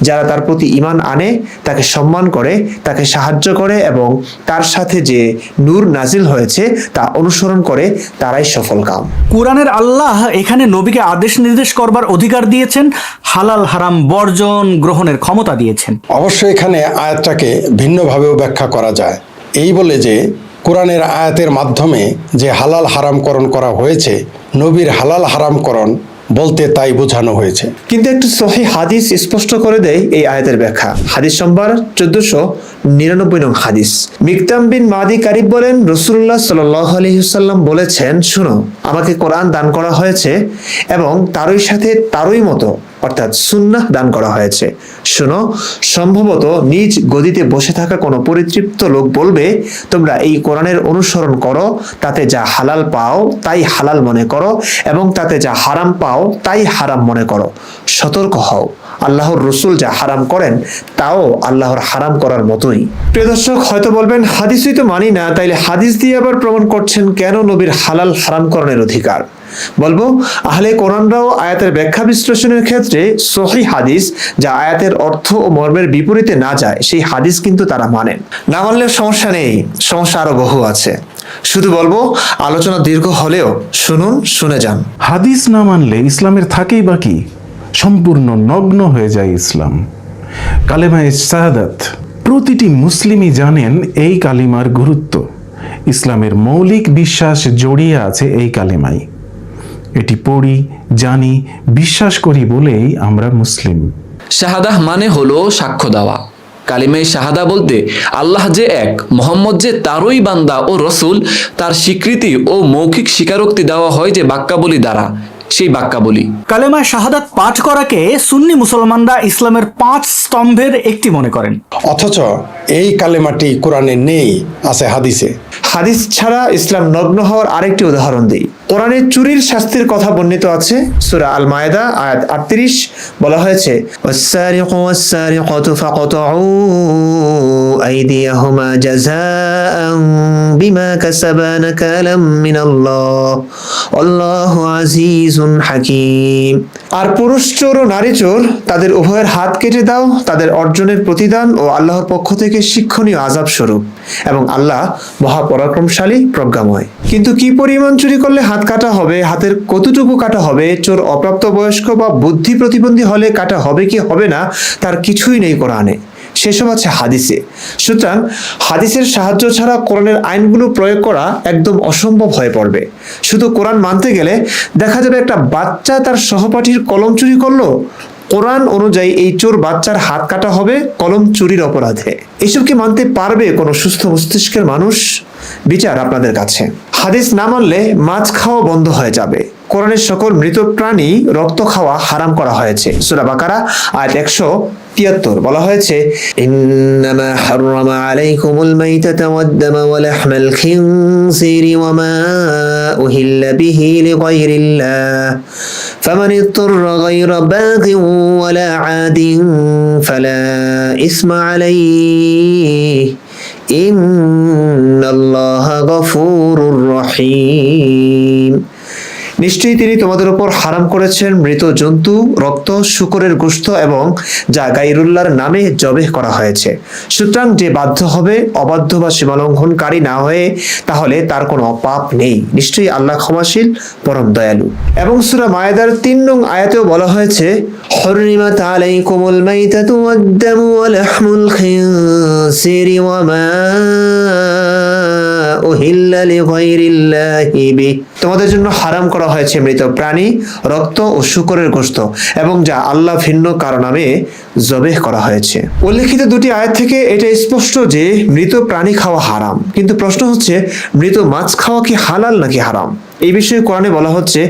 যারা তার প্রতি ঈমান আনে, তাকে সম্মান করে, তাকে সাহায্য করে এবং তার সাথে যে নূর নাজিল হয়েছে তা অনুসরণ করে, তারাই সফল কাম। কোরআনের আল্লাহ এখানে নবীকে আদেশ নির্দেশ করবার অধিকার দিয়েছেন, হালাল হারাম বর্জন গ্রহণের ক্ষমতা দিয়েছেন। অবশ্য এখানে আয়াতটাকে ভিন্নভাবেও ব্যাখ্যা করা যায়, এই বলে যে কোরআনের আয়াতের মাধ্যমে যে হালাল হারামকরণ করা হয়েছে, নবীর হালাল হারামকরণ বলতে তাই বোঝানো হয়েছে। কিন্তু একটু সহিহ হাদিস স্পষ্ট করে দেয় এই আয়াতের ব্যাখ্যা। হাদিস নম্বর 1499 নং হাদিস। মিকদাম বিন মাদি কারিব বলেন, রাসূলুল্লাহ সাল্লাল্লাহু আলাইহি ওয়াসাল্লাম বলেছেন, শুনো, আমাকে কোরআন দান করা হয়েছে এবং তারই সাথে তারই মতো অর্থাৎ সুন্নাহ দান করা হয়েছে। শোনো, সম্ভবত নিজ গদিতে বসে থাকা কোনো পরিতৃপ্ত লোক বলবে, তোমরা এই কোরআনের অনুসরণ করো, তাতে যা হালাল পাও তাই হালাল মনে করো এবং তাতে যা হারাম পাও তাই হারাম মনে করো। সতর্ক হও, আল্লাহর রসুল যা হারাম করেন তাও আল্লাহর হারাম করার মতোই। প্রিয় দর্শক, হয়তো বলবেন হাদিসই তো মানি না, তাইলে হাদিস দিয়ে আবার প্রমাণ করছেন কেন নবীর হালাল হারাম করণের অধিকার? বলবো, আহলে কোরআনরাও আয়াতের ব্যাখ্যা বিশ্লেষণের ক্ষেত্রে সহিহ হাদিস যা আয়াতের অর্থ ও মর্মের বিপরীতে না যায় সেই হাদিস কিন্তু তারা মানেন। না মানলে সমস্যা নেই, সমস্যা আরো বহু আছে। শুধু বলবো, আলোচনা দীর্ঘ হলেও শুনুন, শুনে যান। হাদিস না মানলে ইসলামের থাকেই বাকি, সম্পূর্ণ নগ্ন হয়ে যায় ইসলাম। কালেমায়ে শাহাদাত, প্রতিটি মুসলিমই জানেন এই কালিমার গুরুত্ব। ইসলামের মৌলিক বিশ্বাস জড়িয়ে আছে এই কালিমায়। এটি পড়ি, জানি, বিশ্বাস করি বলেই আমরা মুসলিম। শাহাদাহ মানে হলো সাক্ষ্য দেওয়া। কালিমায়ে শাহাদা বলতে আল্লাহ যে এক, মোহাম্মদ যে তারই বান্দা ও রসুল, তার স্বীকৃতি ও মৌখিক স্বীকারোক্তি দেওয়া হয় যে বাক্যাবলী দ্বারা, সেই বাক্যাবলী। কালেমা শাহাদাত পাঠ করাকে সুন্নি মুসলমানরা ইসলামের 5 স্তম্ভের একটি মনে করেন। অথচ এই কালেমাটি কোরআনে নেই, আছে হাদিসে। হাদিস ছাড়া ইসলাম নগ্ন হওয়ার আরেকটি উদাহরণ দিই। কোরআনে চুরির শাস্তির কথা বর্ণিত আছে। সূরা আল মায়েদা আয়াত 38 বলা হয়েছে, ওয়াস-সারিকু ওয়াস-সারিকাতু ফাকতাউ আইদিয়াহুমা জাযাআন বিমা কাসাবা নাকালাম মিনাল্লাহ আল্লাহু আজিজুন হাকীম। আর পুরুষ চোর ও নারী চোর, তাদের উভয়ের হাত কেটে দাও, তাদের অর্জনের প্রতিদান ও আল্লাহর পক্ষ থেকে শিক্ষণীয় আযাব স্বরূপ, এবং আল্লাহ মহাপরাক্রমশালী, প্রজ্ঞাময়। কিন্তু কি পরিমাণ চুরি করলে হাত কাটা হবে, হাতের কতটুকু কাটা হবে, চোর অপ্রাপ্তবয়স্ক বা বুদ্ধি প্রতিবন্ধী হলে কাটা হবে কি হবে না, তার কিছুই নেই কোরআনে। সেসব আছে হাদিসে। সুতরাং হাদিসের সাহায্য ছাড়া কোরআনের আইনগুলো প্রয়োগ করা একদম অসম্ভব হয়ে পড়বে। শুধু কোরআন মানতে গেলে দেখা যাবে একটা বাচ্চা তার সহপাঠীর কলম চুরি করলো, কোরআন অনুযায়ী এই চোর বাচ্চার হাত কাটা হবে কলম চুরির অপরাধে। এসব কি মানতে পারবে কোনো সুস্থ মস্তিষ্কের মানুষ? বিচার আপনাদের কাছে। হাদিস না মানলে মাছ খাওয়া বন্ধ হয়ে যাবে। কোরআনের সকল মৃত প্রাণী রক্ত খাওয়া হারাম করা হয়েছে। সূরা বাকারা আয়াত 173 বলা হয়েছে, ইন্নামা হাররামা আলাইকুমুল মাইতাতা ওয়াদ-দামা ওয়া লাহমাল খিনজিরি ওয়া মা উহিল্লা বিহি লিগায়রিল্লাহ ফামান ইত্তারা গায়রা বাগিন ওয়ালা আদিন ফালা ইসমা আলাইহি ইন্নাল্লাহা গফুরুর রহিম। নিশ্চয়ই তিনি তোমাদের উপর হারাম করেছেন মৃত জন্তু, রক্ত, শূকরের গোশত এবং যা গায়রুল্লাহর নামে জবেহ করা হয়েছে। সুতরাং যে বাধ্য হবে, অবাধ্য বা সীমালঙ্ঘনকারী না হয়ে, তাহলে তার কোনো পাপ নেই। নিশ্চয়ই আল্লাহ ক্ষমাশীল, পরম দয়ালু। এবং সূরা মায়েদার 3 নং আয়াতেও বলা হয়েছে, হুররিমাত আলাইকুমুল মাইতাতু ওয়াদ-দামু ওয়া লাহমুল খিনজিরি ওয়া মা উহিল্লা লিগায়রিল্লাহি বিহি। তোমাদের জন্য হারাম করা হয়েছে মৃত প্রাণী, রক্ত ও শূকরের গোশত এবং যা আল্লাহ ভিন্ন কারো নামে জবেহ করা হয়েছে। উল্লেখিত 2টি আয়াত থেকে এটা স্পষ্ট যে মৃত প্রাণী খাওয়া হারাম। কিন্তু প্রশ্ন হচ্ছে, মৃত মাছ খাওয়া কি হালাল নাকি হারাম? এই বিষয়ে কোরআনে বলা হচ্ছে,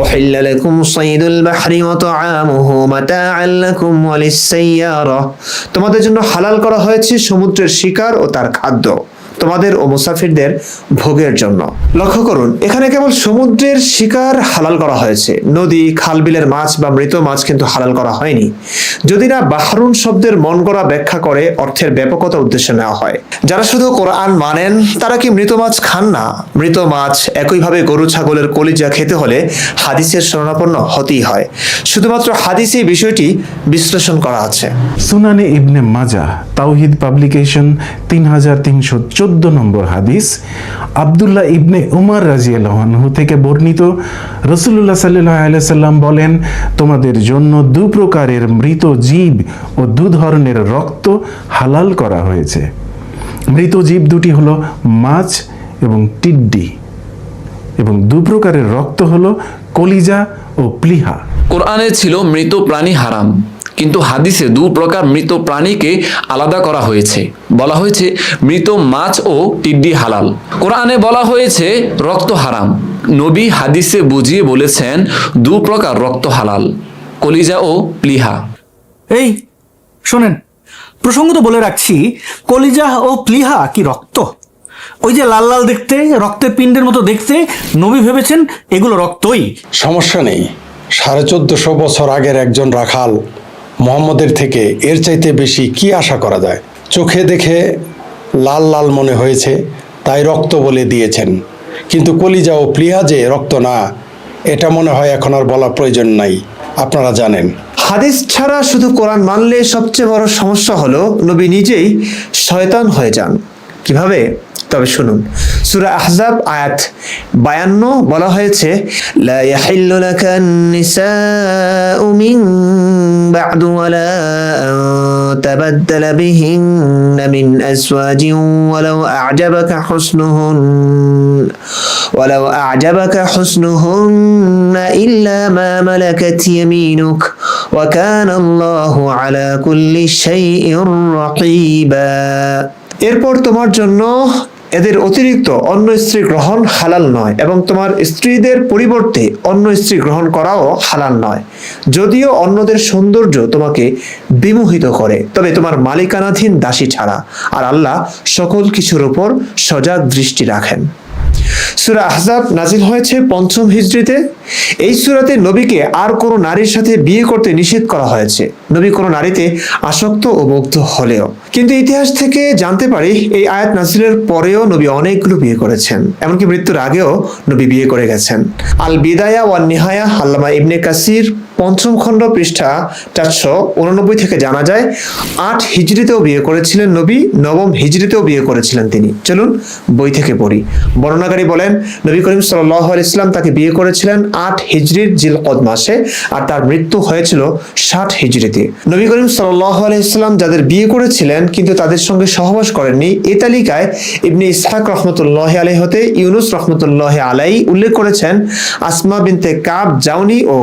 উহিল্লা লাকুম সাইদুল বাহরি ওয়া তাআমুহু মাতাআন লাকুম ওয়া লিস-সাইয়ারা। তোমাদের জন্য হালাল করা হয়েছে সমুদ্রের শিকার ও তার খাদ্য, তোমাদের ও মুসাফিরদের ভোগের জন্য। লক্ষ্য করুন, এখানে কেবল সমুদ্রের শিকার হালাল করা হয়েছে, নদী, খালবিলের মাছ বা মৃত মাছ কিন্তু হালাল করা হয়নি। যদি না বাহরুন শব্দের মন গড়া ব্যাখ্যা করে অর্থের ব্যাপকতা উদ্দেশ্যে নেওয়া হয়। যারা শুধু কোরআন মানেন তারা কি মৃত মাছ খান না? মৃত মাছ একইভাবে গরু ছাগলের কলিজা খেতে হলে হাদিসের শরণাপন্ন হতেই হয়। শুধুমাত্র হাদিসে বিষয়টি বিশ্লেষণ করা আছে। সুনানে ইবনে মাজাহ, তাওহিদ পাবলিকেশন, 3314 নম্বর হাদিস। আব্দুল্লাহ ইবনে উমর রাদিয়াল্লাহু আনহু থেকে বর্ণিত, রাসূলুল্লাহ সাল্লাল্লাহু আলাইহি ওয়াসাল্লাম বলেন, তোমাদের জন্য 2 প্রকারের মৃত জীব ও 2 ধরনের রক্ত হালাল করা হয়েছে। মৃত জীব 2টি হলো মাছ এবং টিড্ডি, এবং 2 প্রকারের রক্ত হলো কলিজা ও প্লীহা। কোরআনে ছিল মৃত প্রাণী হারাম, কিন্তু হাদিসে 2 প্রকার মৃত প্রাণীকে আলাদা করা হয়েছে। বলা হয়েছে মৃত মাছ ও টিড্ডি হালাল। কোরআনে বলা হয়েছে রক্ত হারাম। নবী হাদিসে বুঝিয়ে বলেছেন 2 প্রকার রক্ত হালাল। কলিজা ও প্লিহা। এই শোনেন, প্রসঙ্গত বলে রাখছি, কলিজা ও প্লিহা কি রক্ত? ওই যে লাল লাল দেখতে, রক্তের পিণ্ডের মতো দেখতে, নবী ভেবেছেন এগুলো রক্তই। সমস্যা নেই, 1450 বছর আগের একজন রাখাল মোহাম্মদের থেকে এর চাইতে বেশি কি আশা করা যায়? চোখে দেখে লাল লাল মনে হয়েছে তাই রক্ত বলে দিয়েছেন, কিন্তু কলিজা ও প্লিহা যে রক্ত না, এটা মনে হয় এখন আর বলার প্রয়োজন নাই, আপনারা জানেন। হাদিস ছাড়া শুধু কোরআন মানলে সবচেয়ে বড় সমস্যা হলো নবী নিজেই শয়তান হয়ে যান। কিভাবে? তবে শুনুন, সূরা আহজাব আয়াত 52 বলা হয়েছে, লা ইয়াহিল্লু লাকান নিসাউ মিন বা'দু ওয়ালা আন তাবাদদালা বিহিন্না মিন আজওয়াজিন ওয়ালাউ আ'জাবাকা হুসনুহুন্না ইল্লা মা মালাকাত ইয়ামিনুক ওয়া কানা আল্লাহু আলা কুল্লি শাইইন রাকীবা। এরপর তোমার জন্য এদের অতিরিক্ত অন্য স্ত্রী গ্রহণ হালাল নয়, এবং তোমার স্ত্রীদের পরিবর্তে অন্য স্ত্রী গ্রহণ করাও হালাল নয়, যদিও অন্যদের সৌন্দর্য তোমাকে বিমোহিত করে, তবে তোমার মালিকানাধীন দাসী ছাড়া, আর আল্লাহ সকল কিছুর উপর সজাগ দৃষ্টি রাখেন। সূরা আহজাব নাজিল হয়েছে 5ম হিজরিতে। এই সূরাতে নবীকে আর কোনো নারীর সাথে বিয়ে করতে নিষেধ করা হয়েছে, নবী কোনো নারীতে আসক্ত ও মুগ্ধ হলেও। কিন্তু ইতিহাস থেকে জানতে পারি এই আয়াত নাজিলের পরেও নবী অনেকগুলো বিয়ে করেছেন, এমনকি মৃত্যুর আগেও নবী বিয়ে করে গেছেন। আল বিদায়া ওয়ান নিহায়া, আল্লামা ইবনে কাসির 5ম খণ্ড পৃষ্ঠা 489 থেকে জানা যায় 8 হিজরিতেও বিয়ে করেছিলেন নবী, 9ম হিজরিতেও বিয়ে করেছিলেন তিনি। চলুন বই থেকে পড়ি। বর্ণনাকারী বলেন, নবী করিম সাল্লাল্লাহু আলাইহি সাল্লাম তাকে বিয়ে করেছিলেন 8 হিজরির জিলকদ মাসে, আর তার মৃত্যু হয়েছিল 60 হিজরিতে। নবী করিম সাল্লাল্লাহু আলাইহি সাল্লাম যাদের বিয়ে করেছিলেন কিন্তু তাদের সঙ্গে সহবাস করেননি, এই তালিকায় ইবনে ইসহাক রহমতুল্লাহি আলাইহি হতে ইউনুস রহমতুল্লাহি আলাইহি উল্লেখ করেছেন আসমা বিনতে কাব জাউনি ও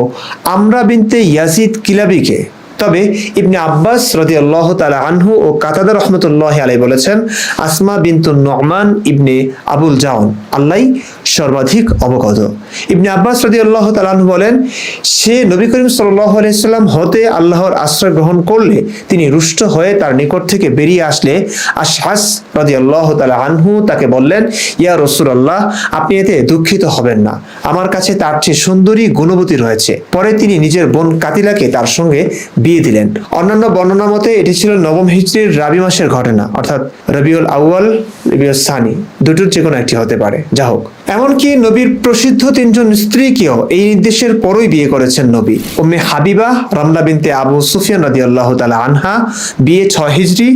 আমরা বিনতে ইয়াজিদ কিলাবিকে। তবে ইবনে আব্বাস রাদিয়াল্লাহু তাআলা আনহু ও কাতাদা রাহমাতুল্লাহি আলাইহি বলেছেন আসমা বিনতুন নু'মান ইবনে আবুল জাউন, আল্লাহই সর্বাধিক অবগত। ইবনে আব্বাস রাদিয়াল্লাহু তাআলা আনহু বলেন, সে নবী করিম সাল্লাল্লাহু আলাইহি সাল্লাম হতে আল্লাহর আশ্রয় গ্রহণ করলে তিনি রুষ্ট হয়ে তার নিকট থেকে বেরিয়ে আসলে আশহাস রাদিয়াল্লাহু তাআলা আনহু তাকে বললেন, ইয়া রাসূলুল্লাহ, আপনি এতে দুঃখিত হবেন না, আমার কাছে তার চেয়ে সুন্দরী গুণবতী রয়েছে। পরে তিনি নিজের বোন কাতিলাকে তার সঙ্গে বিয়ে দিলেন। অন্যান্য বর্ণনা মতে এটি ছিল 9ম হিজরির রাবি মাসের ঘটনা, অর্থাৎ রবিউল আউয়াল, রবিউল সানি, দুটোর যে কোনো একটি হতে পারে। যা হোক, এমনকি নবীর প্রসিদ্ধ 3জন স্ত্রীকেও এই নির্দেশের পরই বিয়ে করেছেন নবী। উম্মে হাবিবা রামলা বিনতে আবু সুফিয়ান রাদিয়াল্লাহু তাআলা আনহা, বিয়ে 6 হিজরি।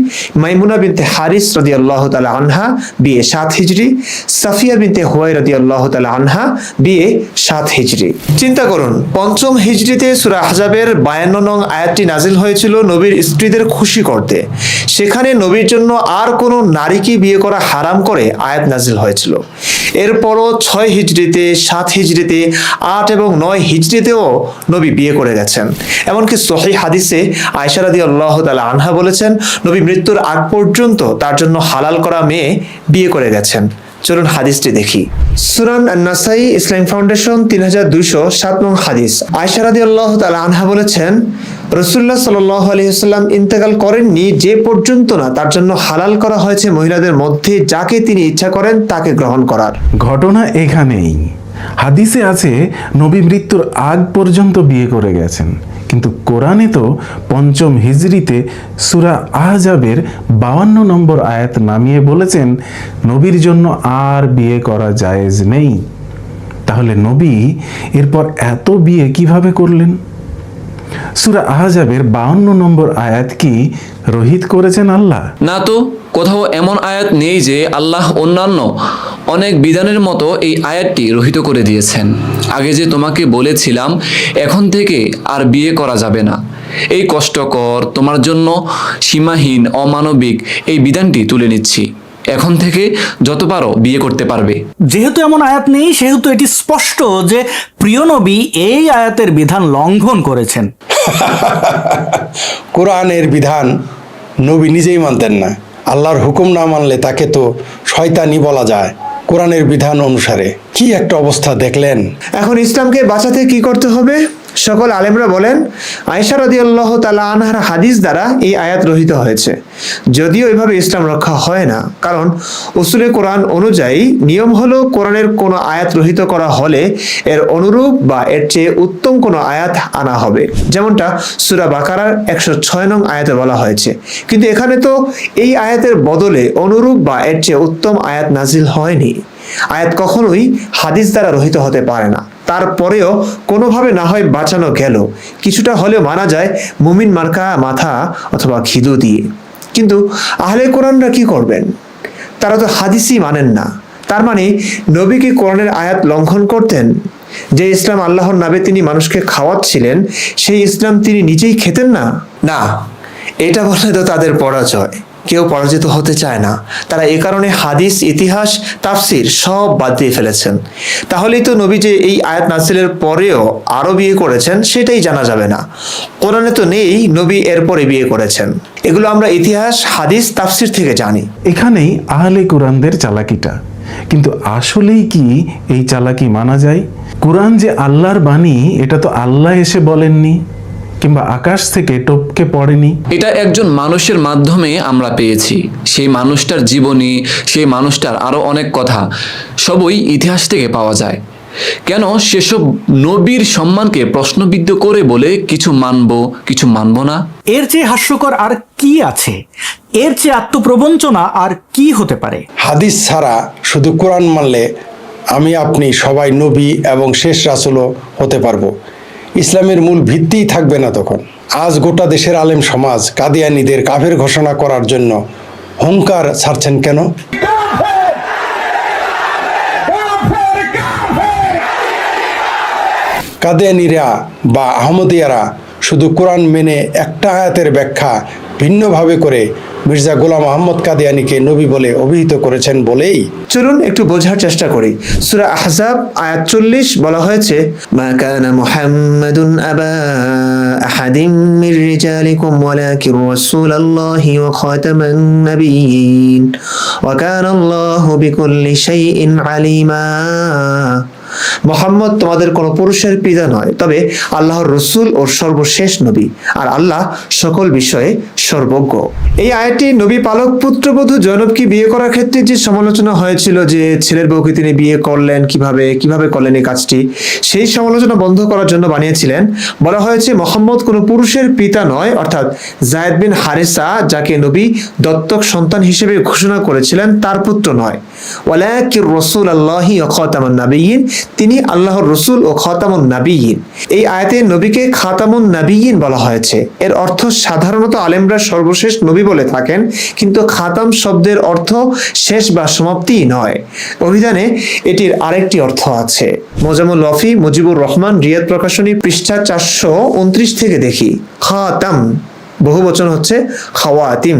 মাইমুনা বিনতে হারিস রাদিয়াল্লাহু তাআলা আনহা, বিয়ে 7 হিজরি। সাফিয়া বিনতে হুয়াই রাদিয়াল্লাহু তাআলা আনহা, বিয়ে 7 হিজরি। চিন্তা করুন, 5ম হিজরিতে সূরা আহজাবের 52 নং আয়াতটি নাজিল হয়েছিল নবীর স্ত্রীদের খুশি করতে। সেখানে নবীর জন্য আর কোনো নারীকে বিয়ে করা হারাম করে আয়াত নাজিল হয়েছিল। এরপরও 6 হিজরিতে, 7 হিজরিতে, 8 এবং 9 হিজরিতেও নবী বিয়ে করে গেছেন। এমনকি সহিহ হাদিসে আয়েশা রাদিয়াল্লাহু তাআলা আনহা বলেছেন, নবী মৃত্যুর আগ পর্যন্ত তার জন্য হালাল করা মেয়ে বিয়ে করে গেছেন। চলুন হাদিসটি দেখি। সুনান আন-নাসাই ইসলাম ফাউন্ডেশন 3207 নং হাদিস। আয়েশা রাদিয়াল্লাহু তাআলা আনহা বলেছেন, রাসূলুল্লাহ সাল্লাল্লাহু আলাইহি ওয়াসাল্লাম ইন্তেকাল করেননি যে পর্যন্ত না তার জন্য হালাল করা হয়েছে মহিলাদের মধ্যে যাকে তিনি ইচ্ছা করেন তাকে গ্রহণ করার। ঘটনা এখানেই। হাদিসে আছে নবী মৃত্যুর আগ পর্যন্ত বিয়ে করে গেছেন, কিন্তু কোরআনে তো 5ম হিজরিতে সূরা আহজাবের 52 নম্বর আয়াত নামিয়ে বলেছেন নবীর জন্য আর বিয়ে করা জায়েজ নেই। তাহলে নবী এরপর এত বিয়ে কিভাবে করলেন? সূরা আহজাবের 52 নম্বর আয়াত কি রহিত করেছেন আল্লাহ? না তো, কোথাও এমন আয়াত নেই যে আল্লাহ অন্যান্য অনেক বিধানের মতো এই আয়াতটি রহিত করে দিয়েছেন। আগে যে তোমাকে বলেছিলাম এখন থেকে আর বিয়ে করা যাবে না, এই কষ্টকর, তোমার জন্য সীমাহীন, অমানবিক এই বিধানটি তুলে নিচ্ছি, এখন থেকে যত পারো বিয়ে করতে পারবে। যেহেতু এমন আয়াত নেই, সেহেতু এটি স্পষ্ট যে প্রিয় নবী এই আয়াতের বিধান লঙ্ঘন করেছেন। কোরআনের বিধান নবী নিজেই মানতেন না। আল্লাহর হুকুম না মানলে তাকে তো শয়তানি বলা যায়। কোরআনের বিধান অনুসারে কি একটা অবস্থা দেখলেন। এখন ইসলামকে বাঁচাতে কি করতে হবে? সকল আলেমরা বলেন আয়েশা রাদিয়াল্লাহু তাআলা আনহার হাদিস দ্বারা এই আয়াত রহিত হয়েছে। যদিও এভাবে ইসলাম রক্ষা হয় না, কারণ উসুলে কোরআন অনুযায়ী নিয়ম হলো কোরআনের কোনো আয়াত রহিত করা হলে এর অনুরূপ বা এর চেয়ে উত্তম কোনো আয়াত আনা হবে, যেমনটা সূরা বাকারার 106 নং আয়াতে বলা হয়েছে। কিন্তু এখানে তো এই আয়াতের বদলে অনুরূপ বা এর চেয়ে উত্তম আয়াত নাজিল হয়নি। আয়াত কখনোই হাদিস দ্বারা রহিত হতে পারে না। তারপরেও কোনোভাবে না হয় বাঁচানো গেল, কিছুটা হলেও মানা যায় মুমিন মার্কা মাথা অথবা খিদু দিয়ে। কিন্তু আহলে কোরআনরা কি করবেন? তারা তো হাদিসই মানেন না। তার মানে নবী কি কোরআনের আয়াত লঙ্ঘন করতেন? যে ইসলাম আল্লাহর নামে তিনি মানুষকে খাওয়াচ্ছিলেন, সেই ইসলাম তিনি নিজেই খেতেন না? না, এটা বললে তো তাদের পরাজয়। কেউ পরাজিত হতে চায় না। তারা এ কারণে হাদিস, ইতিহাস, তাফসির সব বাদ দিয়ে ফেলেছেন। তাহলেই তো নবী যে এই আয়াত নাজিলের পরেও আরো বিয়ে করেছেন সেটাই জানা যাবে না। কোরআনে তো নেই নবী এরপরে বিয়ে করেছেন। এগুলো আমরা ইতিহাস, হাদিস, তাফসির থেকে জানি। এখানেই আহলে কোরআনদের চালাকিটা। কিন্তু আসলেই কি এই চালাকি মানা যায়? কোরআন যে আল্লাহর বাণী, এটা তো আল্লাহ এসে বলেননি, কিংবা আকাশ থেকে টপকে পড়েনি। এটা একজন মানুষের মাধ্যমে আমরা পেয়েছি। সেই মানুষটার জীবনী, সেই মানুষটার আরো অনেক কথা সবই ইতিহাস থেকে পাওয়া যায়। কেন সেসব নবীর সম্মানকে প্রশ্নবিদ্ধ করে বলে কিছু মানবো, কিছু মানবো না? এর চেয়ে হাস্যকর আর কি আছে? এর চেয়ে আত্মপ্রবঞ্চনা আর কি হতে পারে? হাদিস ছাড়া শুধু কোরআন মানলে আমি আপনি সবাই নবী এবং শেষ রাসূলও হতে পারবো। ইসলামের মূল ভিত্তিই থাকবে না তখন। আজ গোটা দেশের আলেম সমাজ কাদিয়ানীদের কাফের ঘোষণা করার জন্য হুঙ্কার ছাড়ছেন কেন? কাদিয়ানীরা বা আহমদিয়ারা শুধু কোরআন মেনে একটা আয়াতের ব্যাখ্যা ভিন্নভাবে করে মির্জা গোলাম আহমদ কাদিয়ানীকে নবী বলে অভিহিত করেছেন বলেই। চলুন একটু বোঝার চেষ্টা করি। সূরা আহজাব আয়াত 40 বলা হয়েছে, মা কানা মুহাম্মাদুন আবা আহাদিম মির রিজালিকুম ওয়ালাকিন রাসূলুল্লাহি ওয়া খাতামান নাবিয়্যিন ওয়া কানা আল্লাহু বিকুল্লি শাইইন আলিমা। মুহাম্মদ তোমাদের কোনো পুরুষের পিতা নয়, তবে আল্লাহর রসুল ও সর্বশেষ নবী, আর আল্লাহ সকল বিষয়ে সর্বজ্ঞ। এই আয়াতটি নবী পালক পুত্রবধূ জয়নবকে বিয়ে করার ক্ষেত্রে যে সমালোচনা হয়েছিল, যে ছেলের বউকে তিনি বিয়ে করলেন কিভাবে করলেন এই কাজটি, সেই সমালোচনা বন্ধ করার জন্য বানিয়েছিলেন। বলা হয়েছে মুহাম্মদ কোনো পুরুষের পিতা নয়, অর্থাৎ যায়েদ বিন হারিসা যাকে নবী দত্তক সন্তান হিসেবে ঘোষণা করেছিলেন তার পুত্র নয়। ওয়ালাকিন রাসূলুল্লাহি ওয়া খাতামান নাবিয়্যিন, তিনি আল্লাহর রসুল ও খাতামুন নাবিয়্যিন। এই আয়াতে নবীকে খাতামুন নাবিয়্যিন বলা হয়েছে। এর অর্থ সাধারণত আলেমরা সর্বশেষ নবী বলে থাকেন, কিন্তু খাতাম শব্দের অর্থ শেষ বা সমাপ্তি নয়। অভিধানে এটির আরেকটি অর্থ আছে। মোজামুল লফি মুজিবুর রহমান রিয়াদ প্রকাশনী পৃষ্ঠা 429 থেকে দেখি, খাতাম বহু বচন হচ্ছে খাওয়াতিম,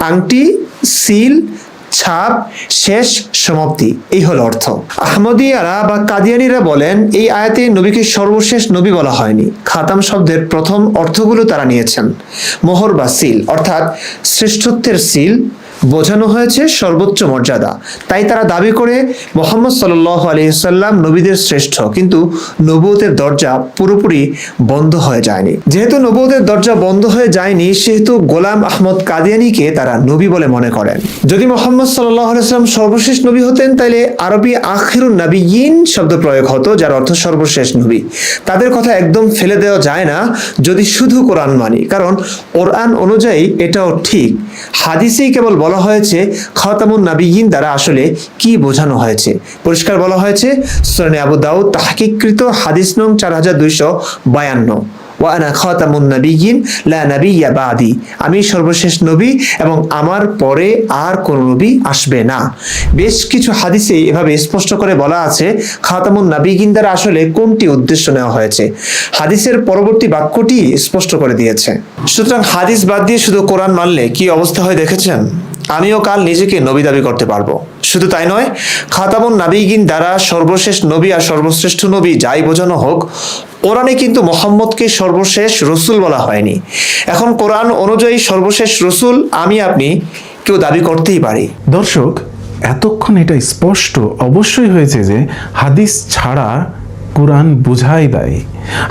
আংটি, সিল, ছাপ, শেষ, সমাপ্তি, এই হলো অর্থ। আহমদিয়ারা বা কাদিয়ানীরা বলেন এই আয়াতে নবীকে সর্বশেষ নবী বলা হয়নি। খাতাম শব্দের প্রথম অর্থগুলো তারা নিয়েছেন। মোহর বা সিল অর্থাৎ শ্রেষ্ঠত্বের সিল বোঝানো হয়েছে সর্বোচ্চ মর্যাদা। তাই তারা দাবি করে মুহাম্মদ সাল্লাল্লাহু আলাইহি সাল্লাম নবীদের শ্রেষ্ঠ, কিন্তু নবুয়তের দরজা পুরোপুরি বন্ধ হয়ে যায়নি। যেহেতু নবুয়তের দরজা বন্ধ হয়ে যায়নি, সেহেতু গোলাম আহমদ কাদিয়ানীকে তারা নবী বলে মনে করেন। যদি মুহাম্মদ সাল্লাল্লাহু আলাইহি সাল্লাম সর্বশেষ নবী হতেন, তাহলে আরবি আখিরুন নাবিয়্যিন শব্দ প্রয়োগ হতো, যার অর্থ সর্বশেষ নবী। তাদের কথা একদম ফেলে দেওয়া যায় না যদি শুধু কোরআন মানি, কারণ কোরআন অনুযায়ী এটাও ঠিক। হাদিসেই কেবল বলা হয়েছে খাতামুন নাবিয়্যিন দ্বারা আসলে কি বোঝানো হয়েছে। পরিষ্কার বলা হয়েছে সুনানে আবু দাউদ তাহকিককৃত হাদিস নং 4252, ওয়া আনা খাতামুন নাবিয়্যিন লা নাবিয়্যা বাদি, আমি সর্বশেষ নবী এবং আমার পরে আর কোনো নবী আসবে না। বেশ কিছু হাদিসে এভাবে স্পষ্ট করে বলা আছে খাতামুন নাবিয়্যিন দ্বারা আসলে কোনটি উদ্দেশ্য নেওয়া হয়েছে। হাদিসের পরবর্তী বাক্যটি স্পষ্ট করে দিয়েছে। সুতরাং হাদিস বাদ দিয়ে শুধু কোরআন মানলে কি অবস্থা হয় দেখেছেন? আমিও কাল নিজেকে নবী দাবি করতে পারবো। শুধু তাই নয়, খাতামুন নাবিয়্যিন দ্বারা সর্বশেষ নবী আর সর্বশ্রেষ্ঠ নবী যাই বোঝানো হোক, কোরআনে কিন্তু মুহাম্মদকে সর্বশেষ রসুল বলা হয়নি। এখন কোরআন অনুযায়ী সর্বশেষ রসুল আমি আপনি কেউ দাবি করতেই পারি। দর্শক, এতক্ষণ এটা স্পষ্ট অবশ্যই হয়েছে যে হাদিস ছাড়া কোরআন বুঝাই দেয়।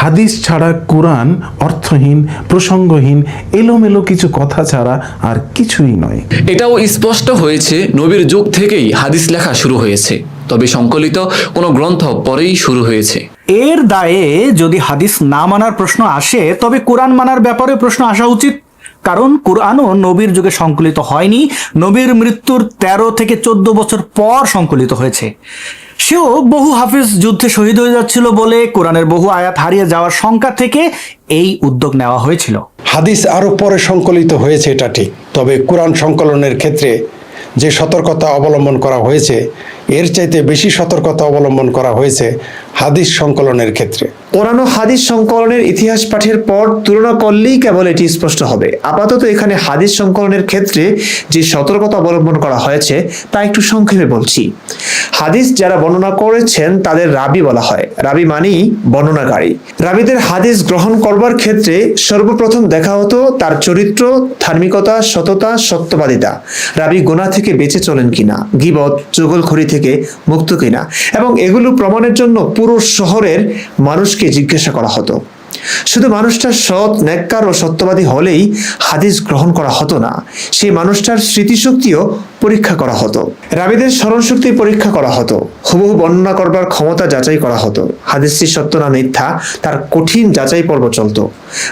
হাদিস ছাড়া কোরআন অর্থহীন, প্রসঙ্গহীন, এলোমেলো কিছু কথা ছাড়া আর কিছুই নয়। এটাও স্পষ্ট হয়েছে নবীর যুগ থেকেই হাদিস লেখা শুরু হয়েছে, তবে সংকলিত কোনো গ্রন্থ পরেই শুরু হয়েছে। এর দায়ে যদি হাদিস না মানার প্রশ্ন আসে, তবে কোরআন মানার ব্যাপারে প্রশ্ন আসা উচিত। কারণ কোরআনও নবীর যুগে সংকলিত হয়নি, নবীর মৃত্যুর 13 থেকে 14 বছর পর সংকলিত হয়েছে। সেও বহু হাফিজ যুদ্ধে শহীদ হয়ে যাচ্ছিল বলে কোরআনের বহু আয়াত হারিয়ে যাওয়ার শঙ্কা থেকে এই উদ্যোগ নেওয়া হয়েছিল। হাদিস আরও পরে সংকলিত হয়েছে, এটা ঠিক। তবে কোরআন সংকলনের ক্ষেত্রে যে সতর্কতা অবলম্বন করা হয়েছে, এর চাইতে বেশি সতর্কতা অবলম্বন করা হয়েছে হাদিস সংকলনের ক্ষেত্রে। কোরআন ও হাদিস সংকলনের ইতিহাস পাঠের পর তুলনা করলেই কেবল এটি স্পষ্ট হবে। আপাতত এখানে হাদিস সংকলনের ক্ষেত্রে যে সতর্কতা অবলম্বন করা হয়েছে তা একটু সংক্ষেপে বলছি। হাদিস যারা বর্ণনা করেছেন তাদের রাবি বলা হয়। রাবি মানেই বর্ণনাকারী। রাবিদের হাদিস গ্রহণ করবার ক্ষেত্রে সর্বপ্রথম দেখা হতো তার চরিত্র, ধার্মিকতা, সততা, সত্যবাদিতা, রাবি গুনাহ থেকে বেঁচে চলেন কিনা, গীবত, চুগলখড়ি থেকে মুক্ত কিনা, এবং এগুলো প্রমাণের জন্য পুরো শহরের মানুষকে জিজ্ঞাসা করা হতো। শুধু মানুষটা সৎ, নেককার ও সত্যবাদী হলেই হাদিস গ্রহণ করা হতো না, সেই মানুষটার স্মৃতিশক্তিও পরীক্ষা করা হতো। রাবিদের স্মরণশক্তি পরীক্ষা করা হতো। হুবহু বর্ণনা করবার ক্ষমতা যাচাই করা হতো। হাদিসটি সত্য না মিথ্যা তার কঠিন যাচাই পর্ব চলত।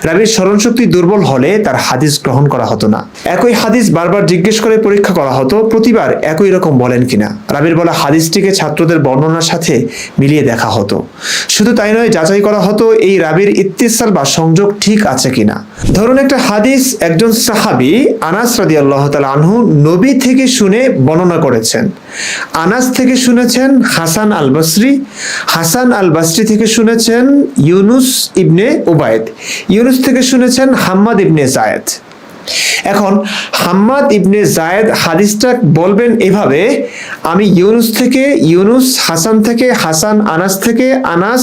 রাবির স্মরণশক্তি দুর্বল হলে তার হাদিস গ্রহণ করা হতো না। একই হাদিস বারবার জিজ্ঞেস করে পরীক্ষা করা হতো, প্রতিবার একই রকম বলেন কিনা। রাবির বলা হাদিসটিকে ছাত্রদের বর্ণনার সাথে মিলিয়ে দেখা হতো। শুধু তাই নয়, যাচাই করা হতো এই রাবির ইত্তিসাল বা সংযোগ ঠিক আছে কিনা। ধরুন একটা হাদিস একজন সাহাবী আনাস রাদিয়াল্লাহু তাআলা আনহু নবী থেকে শুনে বর্ণনা করেছেন। আনাস থেকে শুনেছেন হাসান আল বসরি, হাসান আল বসরি থেকে শুনেছেন ইউনুস ইবনে উবাইদ, ইউনুস থেকে শুনেছেন হাম্মাদ ইবনে জায়েদ। এখন হাম্মাদ ইবনে জায়েদ হাদিসটা বলবেন এভাবে, আমি ইউনুস থেকে, ইউনুস হাসান থেকে, হাসান আনাস থেকে, আনাস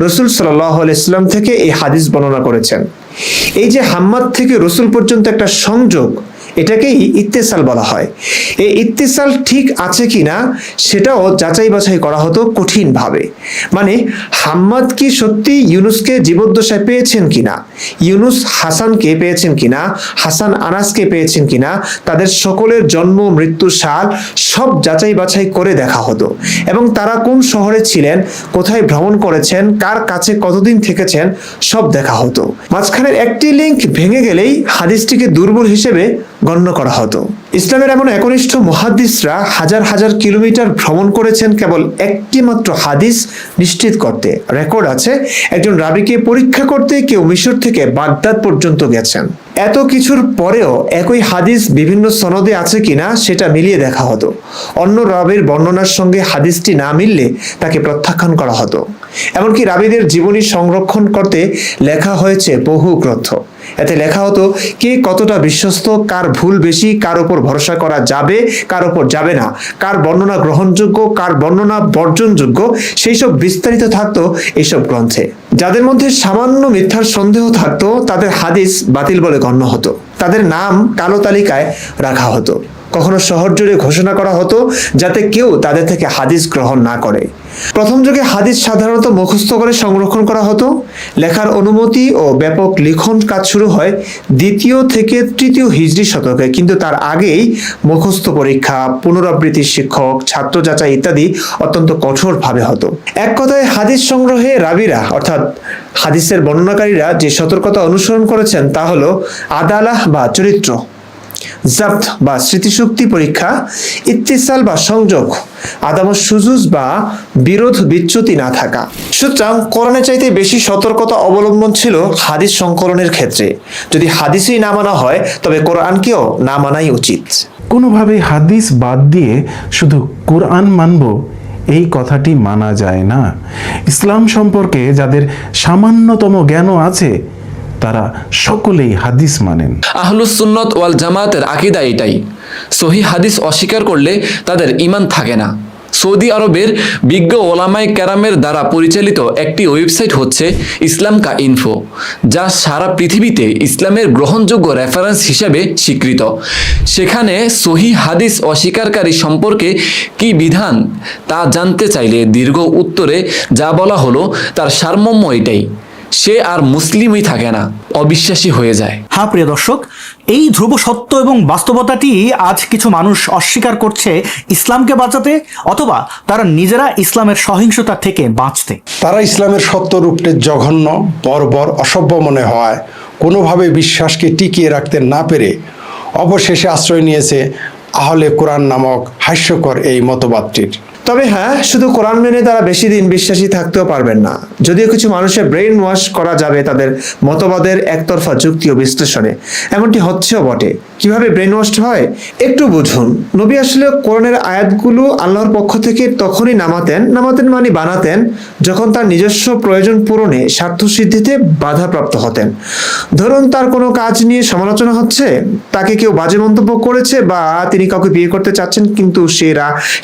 রসুল সাল্লাল্লাহু আলাইহি ওয়াসাল্লাম থেকে এই হাদিস বর্ণনা করেছেন। এই যে হাম্মাদ থেকে রসুল পর্যন্ত একটা সংযোগ, এটাকেই ইত্তেসাল বলা হয়। এই ইত্তেসাল ঠিক আছে কিনা সেটাও যাচাই বাছাই করা হতো কঠিনভাবে। মানে হাম্মাদ কি সত্যি ইউনুসকে জীবদ্দশায় পেয়েছেন কিনা, ইউনুস হাসানকে পেয়েছেন কিনা, হাসান আনাসকে পেয়েছেন কিনা, তাদের সকলের জন্ম, মৃত্যু, সাল সব যাচাই বাছাই করে দেখা হতো। এবং তারা কোন শহরে ছিলেন, কোথায় ভ্রমণ করেছেন, কার কাছে কতদিন থেকেছেন, সব দেখা হতো। মাঝখানের একটি লিঙ্ক ভেঙে গেলেই হাদিসটিকে দুর্বল হিসেবে গণ্য করা হতো। ইসলামের এমন একনিষ্ঠ মুহাদ্দিসরা হাজার হাজার কিলোমিটার ভ্রমণ করেছেন কেবল একটি মাত্র হাদিস নিশ্চিত করতে। রেকর্ড আছে একজন রাবিকে পরীক্ষা করতে কেউ মিশর থেকে বাগদাদ পর্যন্ত গেছেন। এত কিছুর পরেও একই হাদিস বিভিন্ন সনদে আছে কিনা সেটা মিলিয়ে দেখা হতো। অন্য রাবির বর্ণনার সঙ্গে হাদিসটি না মিললে তাকে প্রত্যাখ্যান করা হতো। এমনকি রাবিদের জীবনী সংরক্ষণ করতে লেখা হয়েছে বহু গ্রন্থ। এতে লেখা হতো কে কতটা বিশ্বস্ত, কার ভুল বেশি, কার উপর ভরসা করা যাবে, কার উপর যাবে না, কার বর্ণনা গ্রহণযোগ্য, কার বর্ণনা বর্জনযোগ্য, সেই সব বিস্তারিত থাকতো এইসব গ্রন্থে। যাদের মধ্যে সামান্য মিথ্যার সন্দেহ থাকতো তাদের হাদিস বাতিল বলে গণ্য হতো। তাদের নাম কালো তালিকায় রাখা হতো। কখনো শহর জুড়ে ঘোষণা করা হতো যাতে কেউ তাদের থেকে হাদিস গ্রহণ না করে। প্রথম যুগে হাদিস সাধারণত মুখস্থ করে সংরক্ষণ করা হতো। লেখার অনুমতি ও ব্যাপক লিখন কাজ শুরু হয় 2য় থেকে 3য় হিজরি শতকে, কিন্তু তার আগেই মুখস্থ পরীক্ষা, পুনরাবৃত্তির শিক্ষক, ছাত্র যাচাই ইত্যাদি অত্যন্ত কঠোরভাবে হতো। এক কথায় হাদিস সংগ্রহে রাবিরা অর্থাৎ হাদিসের বর্ণনাকারীরা যে সতর্কতা অনুসরণ করেছেন তা হলো আদালাহ বা চরিত্র, জাবত বা স্মৃতিশক্তি পরীক্ষা, ইত্তিসাল বা সংযোগ, আদামস সুজুজ বা বিরোধ বিচ্যুতি না থাকা। সুতরাং কোরআনের চাইতে বেশি সতর্কতা অবলম্বন ছিল হাদিস সংকলনের ক্ষেত্রে। যদি হাদিসই না মানা হয় তবে কোরআনকেও না মানাই উচিত। কোনোভাবে হাদিস বাদ দিয়ে শুধু কোরআন মানব, এই কথাটি মানা যায় না। ইসলাম সম্পর্কে যাদের সামান্যতম জ্ঞানও আছে তারা সকলেই হাদিস মানেন। আহলুস সুন্নাত ওয়াল জামাতের আকীদা এটাই। সহিহ হাদিস অস্বীকার করলে তাদের ঈমান থাকে না। সৌদি আরবের বিজ্ঞ ওলামায়ে কেরামের দ্বারা পরিচালিত একটি ওয়েবসাইট হচ্ছে ইসলাম কা ইনফো, যা সারা পৃথিবীতে ইসলামের গ্রহণযোগ্য রেফারেন্স হিসেবে স্বীকৃত। সেখানে সহিহ হাদিস অস্বীকারী সম্পর্কে কি বিধান তা জানতে চাইলে দীর্ঘ উত্তরে যা বলা হলো তার সারমর্ম এটাই: সে আর মুসলিমই থাকে না, অবিশ্বাসী হয়ে যায়। হ্যাঁ প্রিয় দর্শক, এই ধ্রুব সত্য এবং বাস্তবতাটি আজ কিছু মানুষ অস্বীকার করছে ইসলামকে বাঁচাতে, অথবা তারা নিজেরা ইসলামের সহিংসতা থেকে বাঁচতে। তারা ইসলামের সত্য রূপটি জঘন্য, বর্বর, অসভ্য মনে হয় কোনোভাবে বিশ্বাসকে টিকিয়ে রাখতে না পেরে অবশেষে আশ্রয় নিয়েছে আহলে কোরআন নামক হাস্যকর এই মতবাদটির। তবে হ্যাঁ, শুধু কোরআন মেনে তারা বেশি দিন বিশ্বাসী থাকতেও পারবেন না। যদিও কিছু মানুষের ব্রেইন ওয়াশ করা যাবে তাদের মতবাদের একতরফা যুক্তি ও বিশ্লেষণে, এমনটি হচ্ছেও বটে। কিভাবে ব্রেইন ওয়াশ হয় একটু বুঝুন। নবী আসলে কোরআনের আয়াতগুলো আল্লাহর পক্ষ থেকে তখনই নামাতেন মানে বানাতেন, যখন তার নিজস্ব প্রয়োজন পূরণে স্বার্থ সিদ্ধিতে বাধাপ্রাপ্ত হতেন। ধরুন তার কোনো কাজ নিয়ে সমালোচনা হচ্ছে, তাকে কেউ বাজে মন্তব্য করেছে, বা তিনি কাউকে বিয়ে করতে চাচ্ছেন কিন্তু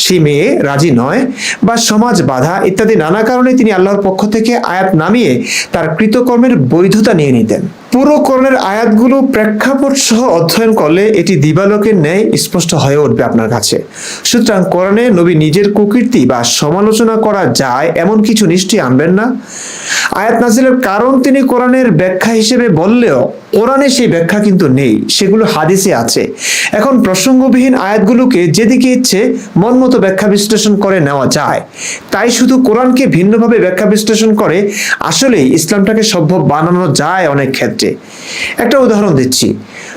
সেই মেয়ে রাজি নয়, বা সমাজ বাধা ইত্যাদি নানা কারণে তিনি আল্লাহর পক্ষ থেকে আয়াত নামিয়ে তার কৃতকর্মের বৈধতা নিয়ে নিতেন। পুরো কোরআনের আয়াতগুলো প্রেক্ষাপট সহ অধ্যয়ন করলে এটি দিবালোকের ন্যায় স্পষ্ট হয়ে উঠবে আপনার কাছে। সুতরাং কোরআনে নবী নিজের কুকীর্তি বা সমালোচনা করা যায় এমন কিছু নিশ্চয়ই আনবেন না। আয়াত নাজিলের কারণ তিনি কোরআনের ব্যাখ্যা হিসেবে বললেও কোরআনে সেই ব্যাখ্যা কিন্তু নেই, সেগুলো হাদিসে আছে। এখন প্রসঙ্গবিহীন আয়াতগুলোকে যেদিকে ইচ্ছে মন মতো ব্যাখ্যা বিশ্লেষণ করে নেওয়া যায়। তাই শুধু কোরআনকে ভিন্নভাবে ব্যাখ্যা বিশ্লেষণ করে আসলেই ইসলামটাকে সভ্য বানানো যায় অনেক ক্ষেত্রে। একটা উদাহরণ দিচ্ছি।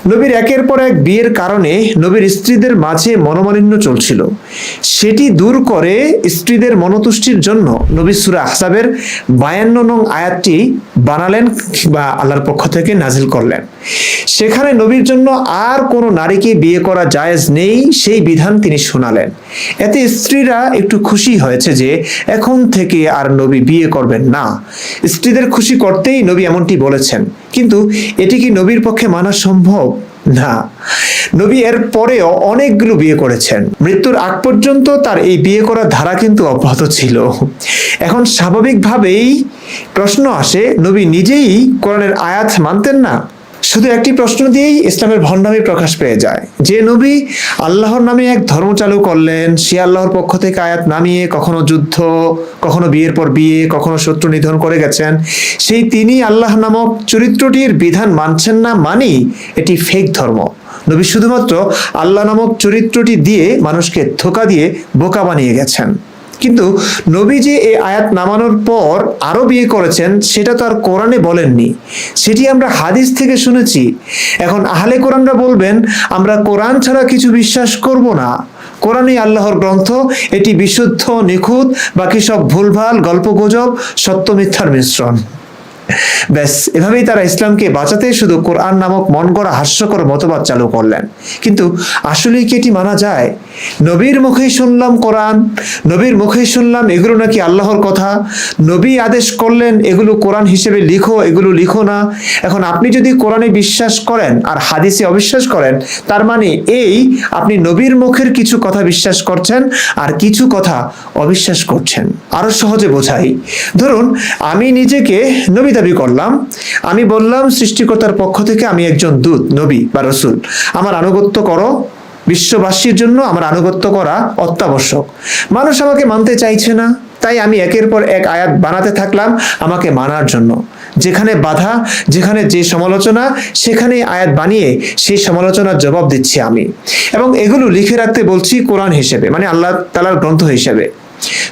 নবীর একের পর এক বিয়ের কারণে নবীর স্ত্রীদের মাঝে মনোমালিন্য চলছিল। সেটি দূর করে স্ত্রীদের মনোতুষ্টির জন্য নবী সূরা আহজাবের 52 নং আয়াতটি বানালেন বা আল্লাহর পক্ষ থেকে নাজিল করলেন। সেখানে নবীর জন্য আর কোনো নারীকে বিয়ে করা জায়েজ নেই সেই বিধান তিনি শোনালেন। এতে স্ত্রীরা একটু খুশি হয়েছে যে এখন থেকে আর নবী বিয়ে করবেন না। স্ত্রীদের খুশি করতেই নবী এমনটি বলেছেন, কিন্তু এটি কি নবীর পক্ষে মানা সম্ভব? না। নবী এর পরেও অনেকগুলো বিয়ে করেছেন। মৃত্যুর আগ পর্যন্ত তার এই বিয়ে করার ধারা কিন্তু অব্যাহত ছিল। এখন স্বাভাবিকভাবেই প্রশ্ন আসে, নবী নিজেই কোরআনের আয়াত মানতেন না? শুধু একটি প্রশ্ন দিয়েই ইসলামের ভণ্ডামি প্রকাশ পেয়ে যায়। যে নবী আল্লাহর নামে এক ধর্ম চালু করলেন, সে আল্লাহর পক্ষ থেকে আয়াত নামিয়ে কখনো যুদ্ধ, কখনো বিয়ের পর বিয়ে, কখনো শত্রু নিধন করে গেছেন, সেই তিনি আল্লাহ নামক চরিত্রটির বিধান মানছেন না, মানি এটি ফেক ধর্ম। নবী শুধুমাত্র আল্লাহ নামক চরিত্রটি দিয়ে মানুষকে ধোঁকা দিয়ে বোকা বানিয়ে গেছেন। কিন্তু নবী যে এই আয়াত নামানোর পর আরো বিয়ে করেছেন সেটা তো আর কোরআনে বলেননি, সেটি আমরা হাদিস থেকে শুনেছি। এখন আহলে কোরআনরা বলবেন আমরা কোরআন ছাড়া কিছু বিশ্বাস করব না, কোরআনই আল্লাহর গ্রন্থ, এটি বিশুদ্ধ, নিখুঁত, বাকি সব ভুলভাল, গল্পগুজব, সত্য মিথ্যার মিশ্রণ। ব্যাস, এভাবেই তারা ইসলামকে বাঁচাতে শুধু কোরআন নামক মন গড়া হাস্যকর মতবাদ চালু করলেন। কিন্তু আসলেই কি এটি মানা যায়? নবীর মুখেই শুনলাম কোরআন, নবীর মুখেই শুনলাম এগুলো নাকি আল্লাহর কথা, নবী আদেশ করলেন এগুলো কোরআন হিসেবে লিখো, এগুলো লিখো না। এখন আপনি যদি কোরআনে বিশ্বাস করেন আর হাদিসে অবিশ্বাস করেন, তার মানে এই আপনি নবীর মুখের কিছু কথা বিশ্বাস করছেন আর কিছু কথা অবিশ্বাস করছেন। আরো সহজে বোঝাই, ধরুন আমি নিজেকে নবী দাবি করলাম, আমি বললাম সৃষ্টিকর্তার পক্ষ থেকে আমি একজন দূত, নবী বা রসুল, আমার আনুগত্য করো, বিশ্ববাসীর জন্য আমার আনুগত্য করা অত্যাবশ্যক। মানুষ আমাকে মানতে চাইছে না, তাই আমি একের পর এক আয়াত বানাতে থাকলাম আমাকে মানার জন্য। যেখানে বাধা, যেখানে যে সমালোচনা, সেখানে আয়াত বানিয়ে সেই সমালোচনার জবাব দিচ্ছি আমি, এবং এগুলো লিখে রাখতে বলছি কোরআন হিসেবে, মানে আল্লাহ তাআলার গ্রন্থ হিসেবে,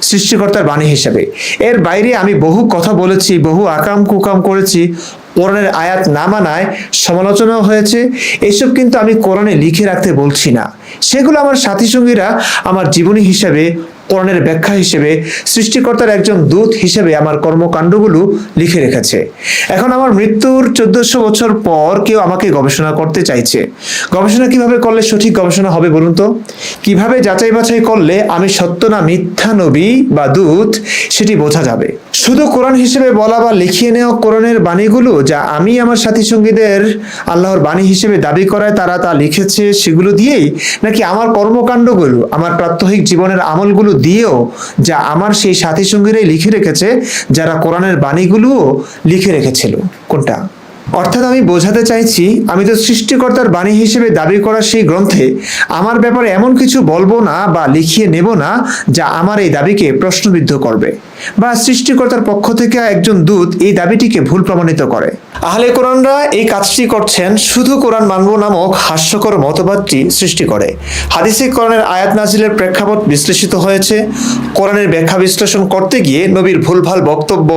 সৃষ্টিকর্তার বাণী হিসেবে। এর বাইরে আমি বহু কথা বলেছি, বহু আকাম কুকাম করেছি, কোরআনের আয়াত না মানায় সমালোচনাও হয়েছে। এইসব কিন্তু আমি কোরআনে লিখে রাখতে বলছি না, সেগুলো আমার সাথী সঙ্গীরা আমার জীবনী হিসেবে, কোরআনের ব্যাখ্যা হিসেবে, সৃষ্টিকর্তার একজন দূত হিসেবে আমার কর্মকাণ্ডগুলো লিখে রেখেছে। এখন আমার মৃত্যুর 1400 বছর পর কেউ আমাকে গবেষণা করতে চাইছে। গবেষণা কিভাবে করলে সঠিক গবেষণা হবে বলুন তো? কিভাবে যাচাই বাছাই করলে আমি সত্য না মিথ্যা নবী বা দূত সেটি বোঝা যাবে? শুধু কোরআন হিসেবে বলা বা লিখিয়ে নেওয়া কোরআনের বাণীগুলো যা আমি আমার সাথী সঙ্গীদের আল্লাহর বাণী হিসেবে দাবি করায় তারা তা লিখেছে সেগুলো দিয়েই, নাকি আমার কর্মকাণ্ডগুলো, আমার প্রাত্যহিক জীবনের আমলগুলো দিয়েও যা আমার সেই সাথী সঙ্গীরাই লিখে রেখেছে, যারা কোরআনের বাণীগুলোও লিখে রেখেছিল। কোনটা? অর্থাৎ আমি বোঝাতে চাইছি, আমি তো সৃষ্টিকর্তার বাণী হিসেবে দাবি করা সেই গ্রন্থে আমার ব্যাপারে এমন কিছু বলবো না বা লিখিয়ে নেব না যা আমার এই দাবিকে প্রশ্নবিদ্ধ করবে, বা সৃষ্টিকর্তার পক্ষ থেকে একজন দূত এই দাবিটিকে ভুল প্রমাণিত করে। আহলে কোরআনরা এই কাজটি করছেন শুধু কোরআন মানব নামক হাস্যকর মতবাদটি সৃষ্টি করে। হাদিসে কোরআনের আয়াত নাজিলের প্রেক্ষাপট বিশ্লেষিত হয়েছে। কোরআনের ব্যাখ্যা বিশ্লেষণ করতে গিয়ে নবীর ভুলভাল বক্তব্য,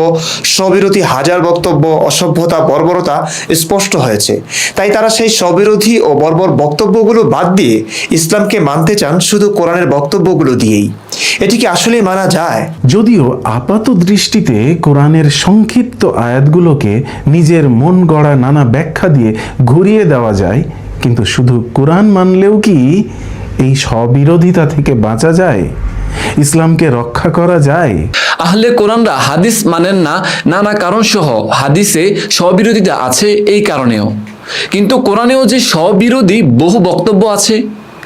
স্ববিরোধী হাজার বক্তব্য, অসভ্যতা, বর্বরতা স্পষ্ট হয়েছে। তাই তারা সেই স্ববিরোধী ও বর্বর বক্তব্যগুলো বাদ দিয়ে ইসলামকে মানতে চান শুধু কোরআনের বক্তব্যগুলো দিয়েই। এটি কি আসলে মানা যায়? যদিও আপাত দৃষ্টিতে কোরআনের সংক্ষিপ্ত আয়াতগুলোকে নিজের মন গড়া নানা ব্যাখ্যা দিয়ে ঘুরিয়ে দেওয়া যায়, কিন্তু শুধু কোরআন মানলেও কি এই স্ববিরোধিতা থেকে বাঁচা যায়? ইসলামকে রক্ষা করা যায়? আহলে কোরআনরা হাদিস মানেন না নানা কারণ সহ হাদিসে স্ববিরোধিতা আছে এই কারণেও। কিন্তু কোরআনেও যে স্ববিরোধী বহু বক্তব্য আছে,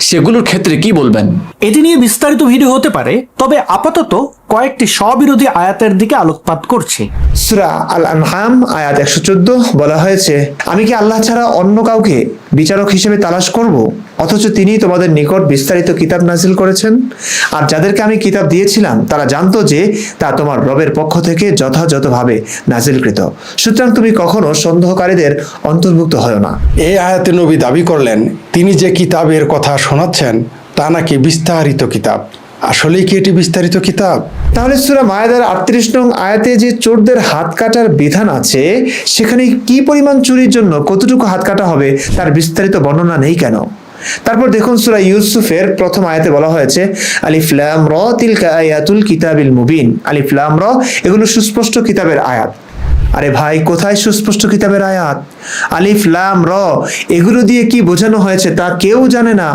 সেগুলোর ক্ষেত্রে কি বলবেন? এটি নিয়ে বিস্তারিত ভিডিও হতে পারে, তবে আপাতত কয়েকটি স্ববিরোধী আয়াতের দিকে আলোকপাত করছি। সূরা আল আনআম আয়াত 114 বলা হয়েছে, আমি কি আল্লাহ ছাড়া অন্য কাউকে বিচারক হিসেবে তালাশ করব, অথচ তিনি তোমাদের নিকট বিস্তারিত কিতাব নাজিল করেছেন? আর যাদেরকে আমি কিতাব দিয়েছিলাম তারা জানতো যে তা তোমার রবের পক্ষ থেকে যথাযথভাবে নাজিলকৃত। সুতরাং তুমি কখনো সন্দেহকারীদের অন্তর্ভুক্ত হয় না। এই আয়াতে নবী দাবি করলেন তিনি যে কিতাবের কথা শোনাচ্ছেন তা নাকি বিস্তারিত কিতাব। আসলেই কি এটি বিস্তারিত কিতাব? তাহলে সূরা মায়েদার 38 নং আয়াতে যে চোরদের হাত কাটার বিধান আছে, সেখানে কি পরিমাণ চুরির জন্য কতটুকু হাত কাটা হবে তার বিস্তারিত বর্ণনা নেই কেন? তারপর দেখুন সূরা ইউসুফের প্রথম আয়াতে বলা হয়েছে, আলিফ লাম র তিলকা আয়াতুল কিতাবিল মুবিন। আলিফ লাম র এগুলো সুস্পষ্ট কিতাবের আয়াত। আরে ভাই, কোথায় সুস্পষ্ট কিতাবের আয়াত? আলিফ লাম র এগুলো দিয়ে কি বোঝানো হয়েছে তা কেউ জানে না।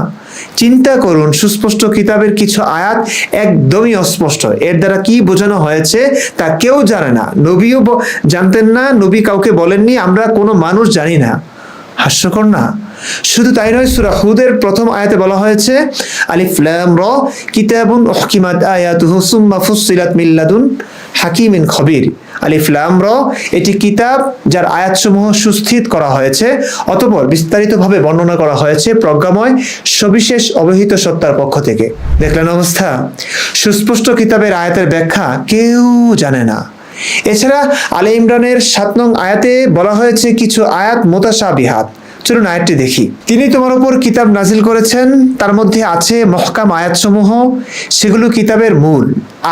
চিন্তা করুন, সুস্পষ্ট কিতাবের কিছু আয়াত একদমই অস্পষ্ট, এর দ্বারা কি বোঝানো হয়েছে তা কেউ জানে না। নবীও জানতেন না, নবী কাউকে বলেননি, আমরা কোনো মানুষ জানি না। হাস্যকর না? শুধু তাই নয়, সূরা হুদের প্রথম আয়াতে বলা হয়েছে, আলিফ লাম র কিতাবুন উহকিমাত আয়াতুহু সুম্মা ফুসসিলাত মিন লাদুন হাকিমিন খবির। আলিফ লাম র এটি কিতাব যার আয়াতসমূহ সুস্থিত করা হয়েছে, অতঃপর বিস্তারিতভাবে বর্ণনা করা হয়েছে প্রজ্ঞাময় সবিশেষ অবহিত সত্তার পক্ষ থেকে। দেখলেন অবস্থা? সুস্পষ্ট কিতাবের আয়াতের ব্যাখ্যা কেউ জানে না। এছাড়া আলে ইমরানের 7 নং আয়াতে বলা হয়েছে কিছু আয়াত মুতাশাবিহাত। চলুন আয়াতটি দেখি। তিনি তোমার উপর কিতাব নাজিল করেছেন, তার মধ্যে আছে মহকাম আয়াতসমূহ, সেগুলো কিতাবের মূল,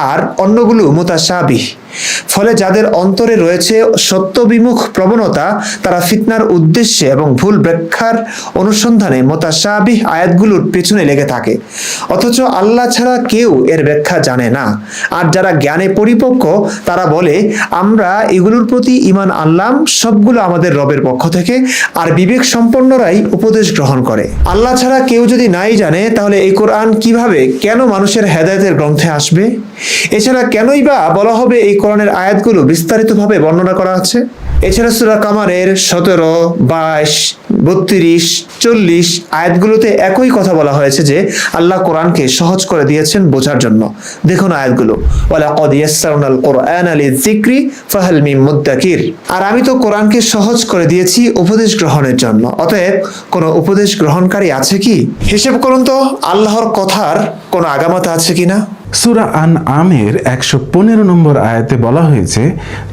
আর অন্যগুলো মুতাশাবিহ। ফলে যাদের অন্তরে রয়েছে সত্যবিমুখ প্রবণতা, তারা ফিতনার উদ্দেশ্যে এবং ভুল ব্যাখ্যার অনুসন্ধানে মুতাশাবিহ আয়াতগুলোর পেছনে লেগে থাকে, অথচ আল্লাহ ছাড়া কেউ এর ব্যাখ্যা জানে না। আর যারা জ্ঞানে পরিপক্ক তারা বলে, আমরা এগুলোর প্রতি ঈমান আনলাম, সবগুলো আমাদের রবের পক্ষ থেকে, আর বিবেক সম্পন্নরাই উপদেশ গ্রহণ করে। আল্লাহ ছাড়া কেউ যদি নাই জানে, তাহলে এই কোরআন কিভাবে, কেন মানুষের হেদায়েতের গ্রন্থে আসবে? এছাড়া কেনই বা বলা হবে এই কোরআনের আয়াতগুলো বিস্তারিতভাবে বর্ণনা করা আছে? এছাড়া সূরা কামারের 17, 22, 32, 40 আয়াতগুলোতে একই কথা বলা হয়েছে যে আল্লাহ কোরআনকে সহজ করে দিয়েছেন বোঝার জন্য। দেখুন আয়াতগুলো, ওয়ালাকাদ ইয়াসসারনাল কুরআনা লিযিকরি ফাহাল মিন মুদ্দাকির। আর আমি তো কোরআনকে সহজ করে দিয়েছি উপদেশ গ্রহণের জন্য, অতএব কোনো উপদেশ গ্রহণকারী আছে কি? হিসেব করুন তো আল্লাহর কথার কোনো আগামাতা আছে কিনা। সূরা আনআমের 115 নম্বর আয়াতে বলা হয়েছে,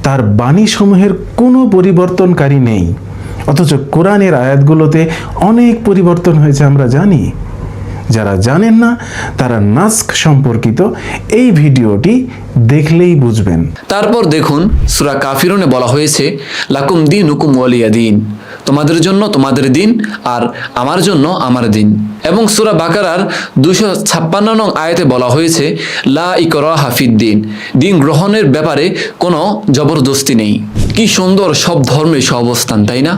তার বাণীসমূহের কোনো পরিবর্তনকারী নেই। অথচ কোরআনের আয়াতগুলোতে অনেক পরিবর্তন হয়েছে আমরা জানি। যারা জানেন না তারা নাস্ক সম্পর্কিত এই ভিডিওটি দেখলেই বুঝবেন। তারপর দেখুন সূরা কাফিরুনে বলা হয়েছে, লাকুম দীনুকুম ওয়ালিয়া দিন, তোমাদের জন্য তোমাদের দিন আর আমার জন্য আমার দিন। এবং সূরা বাকারার 256 নং আয়াতে বলা হয়েছে, লা ইকরাহা ফিদ্দিন, দিন গ্রহণের ব্যাপারে কোনো জবরদস্তি নেই। কি সুন্দর সব ধর্মের সহাবস্থান, তাই না?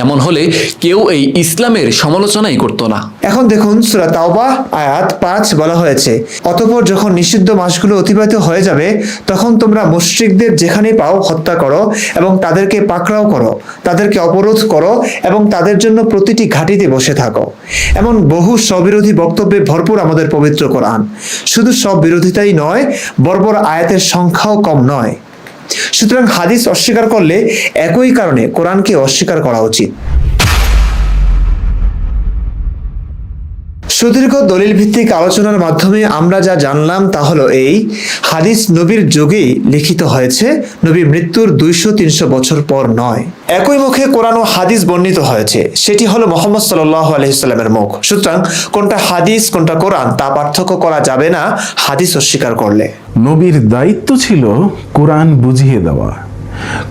এমন হলে কেউ এই ইসলামের সমালোচনাই করতো না। এখন দেখুন সূরা তাওবা আয়াত 5 বলা হয়েছে, অতঃপর যখন নিষিদ্ধ মাসগুলো অতিবাহিত হয়ে যাবে তখন তোমরা মুশরিকদের যেখানে পাও হত্যা করো এবং তাদেরকে পাকড়াও করো, তাদেরকে অবরোধ করো এবং তাদের জন্য প্রতিটি ঘাঁটিতে বসে থাকো। এমন বহু স্ববিরোধী বক্তব্যে ভরপুর আমাদের পবিত্র কোরআন। শুধু সব বিরোধিতাই নয়, বর্বর আয়াতের সংখ্যাও কম নয়। সুতরাং হাদিস অস্বীকার করলে একই কারণে কোরআনকে অস্বীকার করা উচিত। সুদীর্ঘ দলিল ভিত্তিক আলোচনার মাধ্যমে আমরা যা জানলাম তা হলো এই, হাদিস নবীর যুগেই লিখিত হয়েছে, নবীর মৃত্যুর 200-300 বছর পর নয়। একই মুখে কোরআন ও হাদিস বর্ণিত হয়েছে, সেটি হলো মুহাম্মদ সাল্লাল্লাহু আলাইহি সাল্লামের মুখ। সুতরাং কোনটা হাদিস কোনটা কোরআন তা পার্থক্য করা যাবে না হাদিস অস্বীকার করলে। নবীর দায়িত্ব ছিল কোরআন বুঝিয়ে দেওয়া।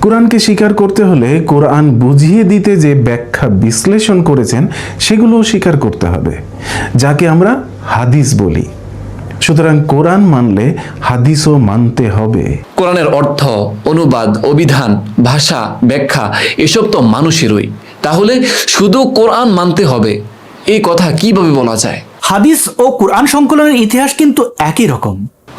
কোরআনকে স্বীকার করতে হলে কোরআন বুঝিয়ে দিতে যে ব্যাখ্যা বিশ্লেষণ করেছেন সেগুলোও স্বীকার করতে হবে, যাকে আমরা হাদিস বলি। সুতরাং কোরআন মানলে হাদিসও মানতে হবে। কোরআনের অর্থ, অনুবাদ, অভিধান, ভাষা, ব্যাখ্যা এসব তো মানুষেরই। তাহলে শুধু কোরআন মানতে হবে এই কথা কিভাবে বলা যায়? হাদিস ও কোরআন সংকলনের ইতিহাস কিন্তু একই রকম।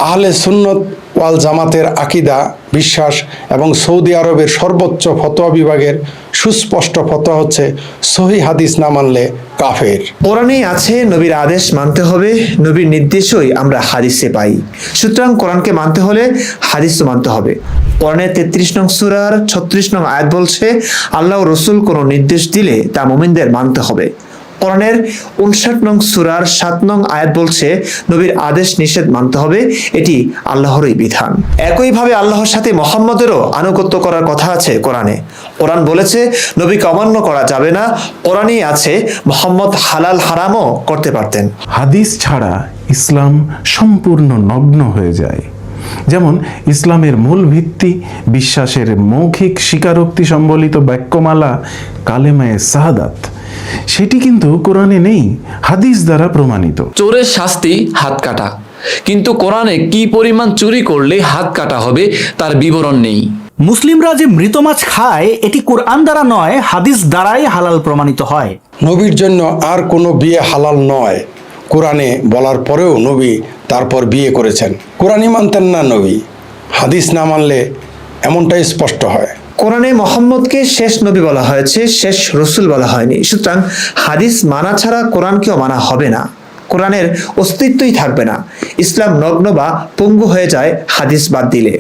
আহলে সুন্নত ওয়াল জামাতের আকিদা, বিশ্বাস এবং সৌদি আরবের সর্বোচ্চ ফতোয়া বিভাগের সুস্পষ্ট ফতোয়া হচ্ছে সহিহ হাদিস না মানলে কাফের। কোরআনেই আছে নবীর আদেশ মানতে হবে, নবীর নির্দেশই আমরা হাদিসে পাই। সুতরাং কোরআনকে মানতে হলে হাদিসও মানতে হবে। কোরআনের 33 নং সূরার 36 নং আয়াত বলছে, আল্লাহ ও রসুল কোনো নির্দেশ দিলে তা মুমিনদের মানতে হবে। কোরআনের 59 নং সূরার 7 নং আয়াত বলছে, নবীর আদেশ নিষেধ মানতে হবে, এটি আল্লাহরই বিধান। একইভাবে আল্লাহর সাথে মুহাম্মদেরও আনুগত্য করার কথা আছে কোরআনে। কোরআন বলেছে নবীকে অমান্য করা যাবে না। কোরআনেই আছে মুহাম্মদ হালাল হারামও করতে পারতেন। হাদিস ছাড়া ইসলাম সম্পূর্ণ নগ্ন হয়ে যায়। যেমন ইসলামের মূল ভিত্তি, বিশ্বাসের মৌখিক স্বীকারোক্তি সম্বলিত বাক্যমালা কালেমায়ে শাহাদাত, সেটি কিন্তু কোরআনে নেই, হাদিস দ্বারা প্রমাণিত। চোরের শাস্তি হাত কাটা, কিন্তু কোরআনে কি পরিমাণ চুরি করলে হাত কাটা হবে তার বিবরণ নেই। মুসলিমরা যে মৃত মাছ খায় এটি কোরআন দ্বারা নয়, হাদিস দ্বারাই হালাল প্রমাণিত হয়। নবীর জন্য আর কোনো বিয়ে হালাল নয়, কোরআনে বলার পরেও নবী তারপর বিয়ে করেছেন। কোরআনই মানতেন না নবী, হাদিস না মানলে এমনটাই স্পষ্ট হয়। কোরআনে মুহাম্মদকে শেষ নবী বলা হয়েছে, শেষ রসুল বলা হয়নি। সুতরাং হাদিস মানা ছাড়া কোরআনকেও মানা হবে না, কোরআনের অস্তিত্বই থাকবে না। ইসলাম নগ্ন বা পঙ্গু হয়ে যায় হাদিস বাদ দিলে।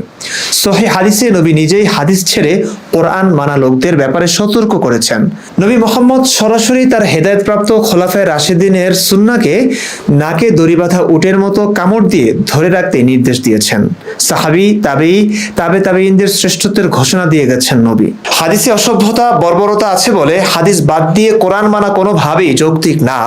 সহিহ হাদিসে নবী নিজেই হাদিস ছেড়ে কোরআন মানা লোকদের ব্যাপারে সতর্ক করেছেন। নবী মুহাম্মদ সরাসরি তার হেদায়েতপ্রাপ্ত খোলাফায়ে রাশিদিনের সুন্নাহকে নাকে দড়ি বাঁধা উটের মতো কামড় দিয়ে ধরে রাখতে নির্দেশ দিয়েছেন। সাহাবী, তাবে তাবেঈনদের শ্রেষ্ঠত্বের ঘোষণা দিয়ে গেছেন নবী। হাদিসে অসভ্যতা, বর্বরতা আছে বলে হাদিস বাদ দিয়ে কোরআন মানা কোনোভাবেই যৌক্তিক না,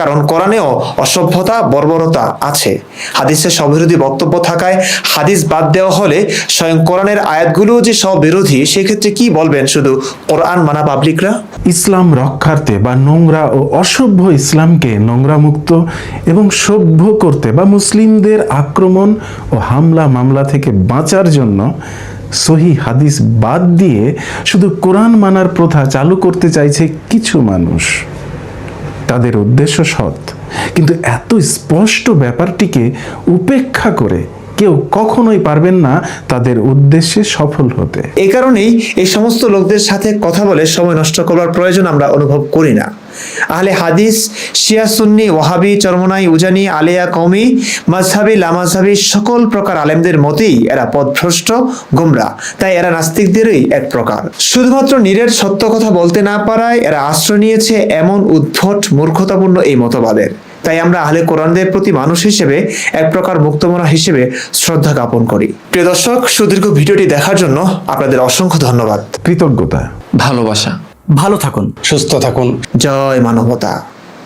কারণ কোরআনেও অসভ্যতা, বর্বরতা আছে। হাদিসে স্ববিরোধী বক্তব্য থাকায় হাদিস বাদ দেওয়া হলে স্বয়ং কোরআনের আয়াতগুলো যে সব বিরোধী, সেক্ষেত্রে কি বলবেন শুধু কোরআন মানা পাবলিকরা? ইসলাম রক্ষার্থে বা নোংরা ও অসভ্য ইসলামকে নোংরা মুক্ত এবং সভ্য করতে বা মুসলিমদের আক্রমণ ও হামলা মামলা থেকে বাঁচার জন্য সহিহ হাদিস বাদ দিয়ে শুধু কোরআন মানার প্রথা চালু করতে চাইছে কিছু মানুষ। তাদের উদ্দেশ্য সৎ, কিন্তু এত স্পষ্ট ব্যাপারটিকে উপেক্ষা করে কেউ কখনোই পারবেন না তাদের উদ্দেশ্যে সফল হতে। এই কারণেই এই সমস্ত লোকদের সাথে কথা বলে সময় নষ্ট করার প্রয়োজন আমরা অনুভব করি না। আহলে হাদিস, শিয়া, সুন্নি, ওয়াহাবি, চরমনাই, উজানি, আলিয়া, কওমি, মাযহাবি, লামাযহাবি সকল প্রকার আলেমদের মতেই এরা পথভ্রষ্ট, গোমরাহ। তাই এরা নাস্তিকদেরই এক প্রকার। শুধুমাত্র নিরেট সত্য কথা বলতে না পারায় এরা আশ্রয় নিয়েছে এমন উদ্ভট মূর্খতাপূর্ণ এই মতবাদের। তাই আমরা আহলে কোরআনদের প্রতি মানুষ হিসেবে, এক প্রকার মুক্তমনা হিসেবে শ্রদ্ধা জ্ঞাপন করি। প্রিয় দর্শক, সুদীর্ঘ ভিডিওটি দেখার জন্য আপনাদের অসংখ্য ধন্যবাদ। কৃতজ্ঞতা, ভালোবাসা। ভালো থাকুন, সুস্থ থাকুন। জয় মানবতা।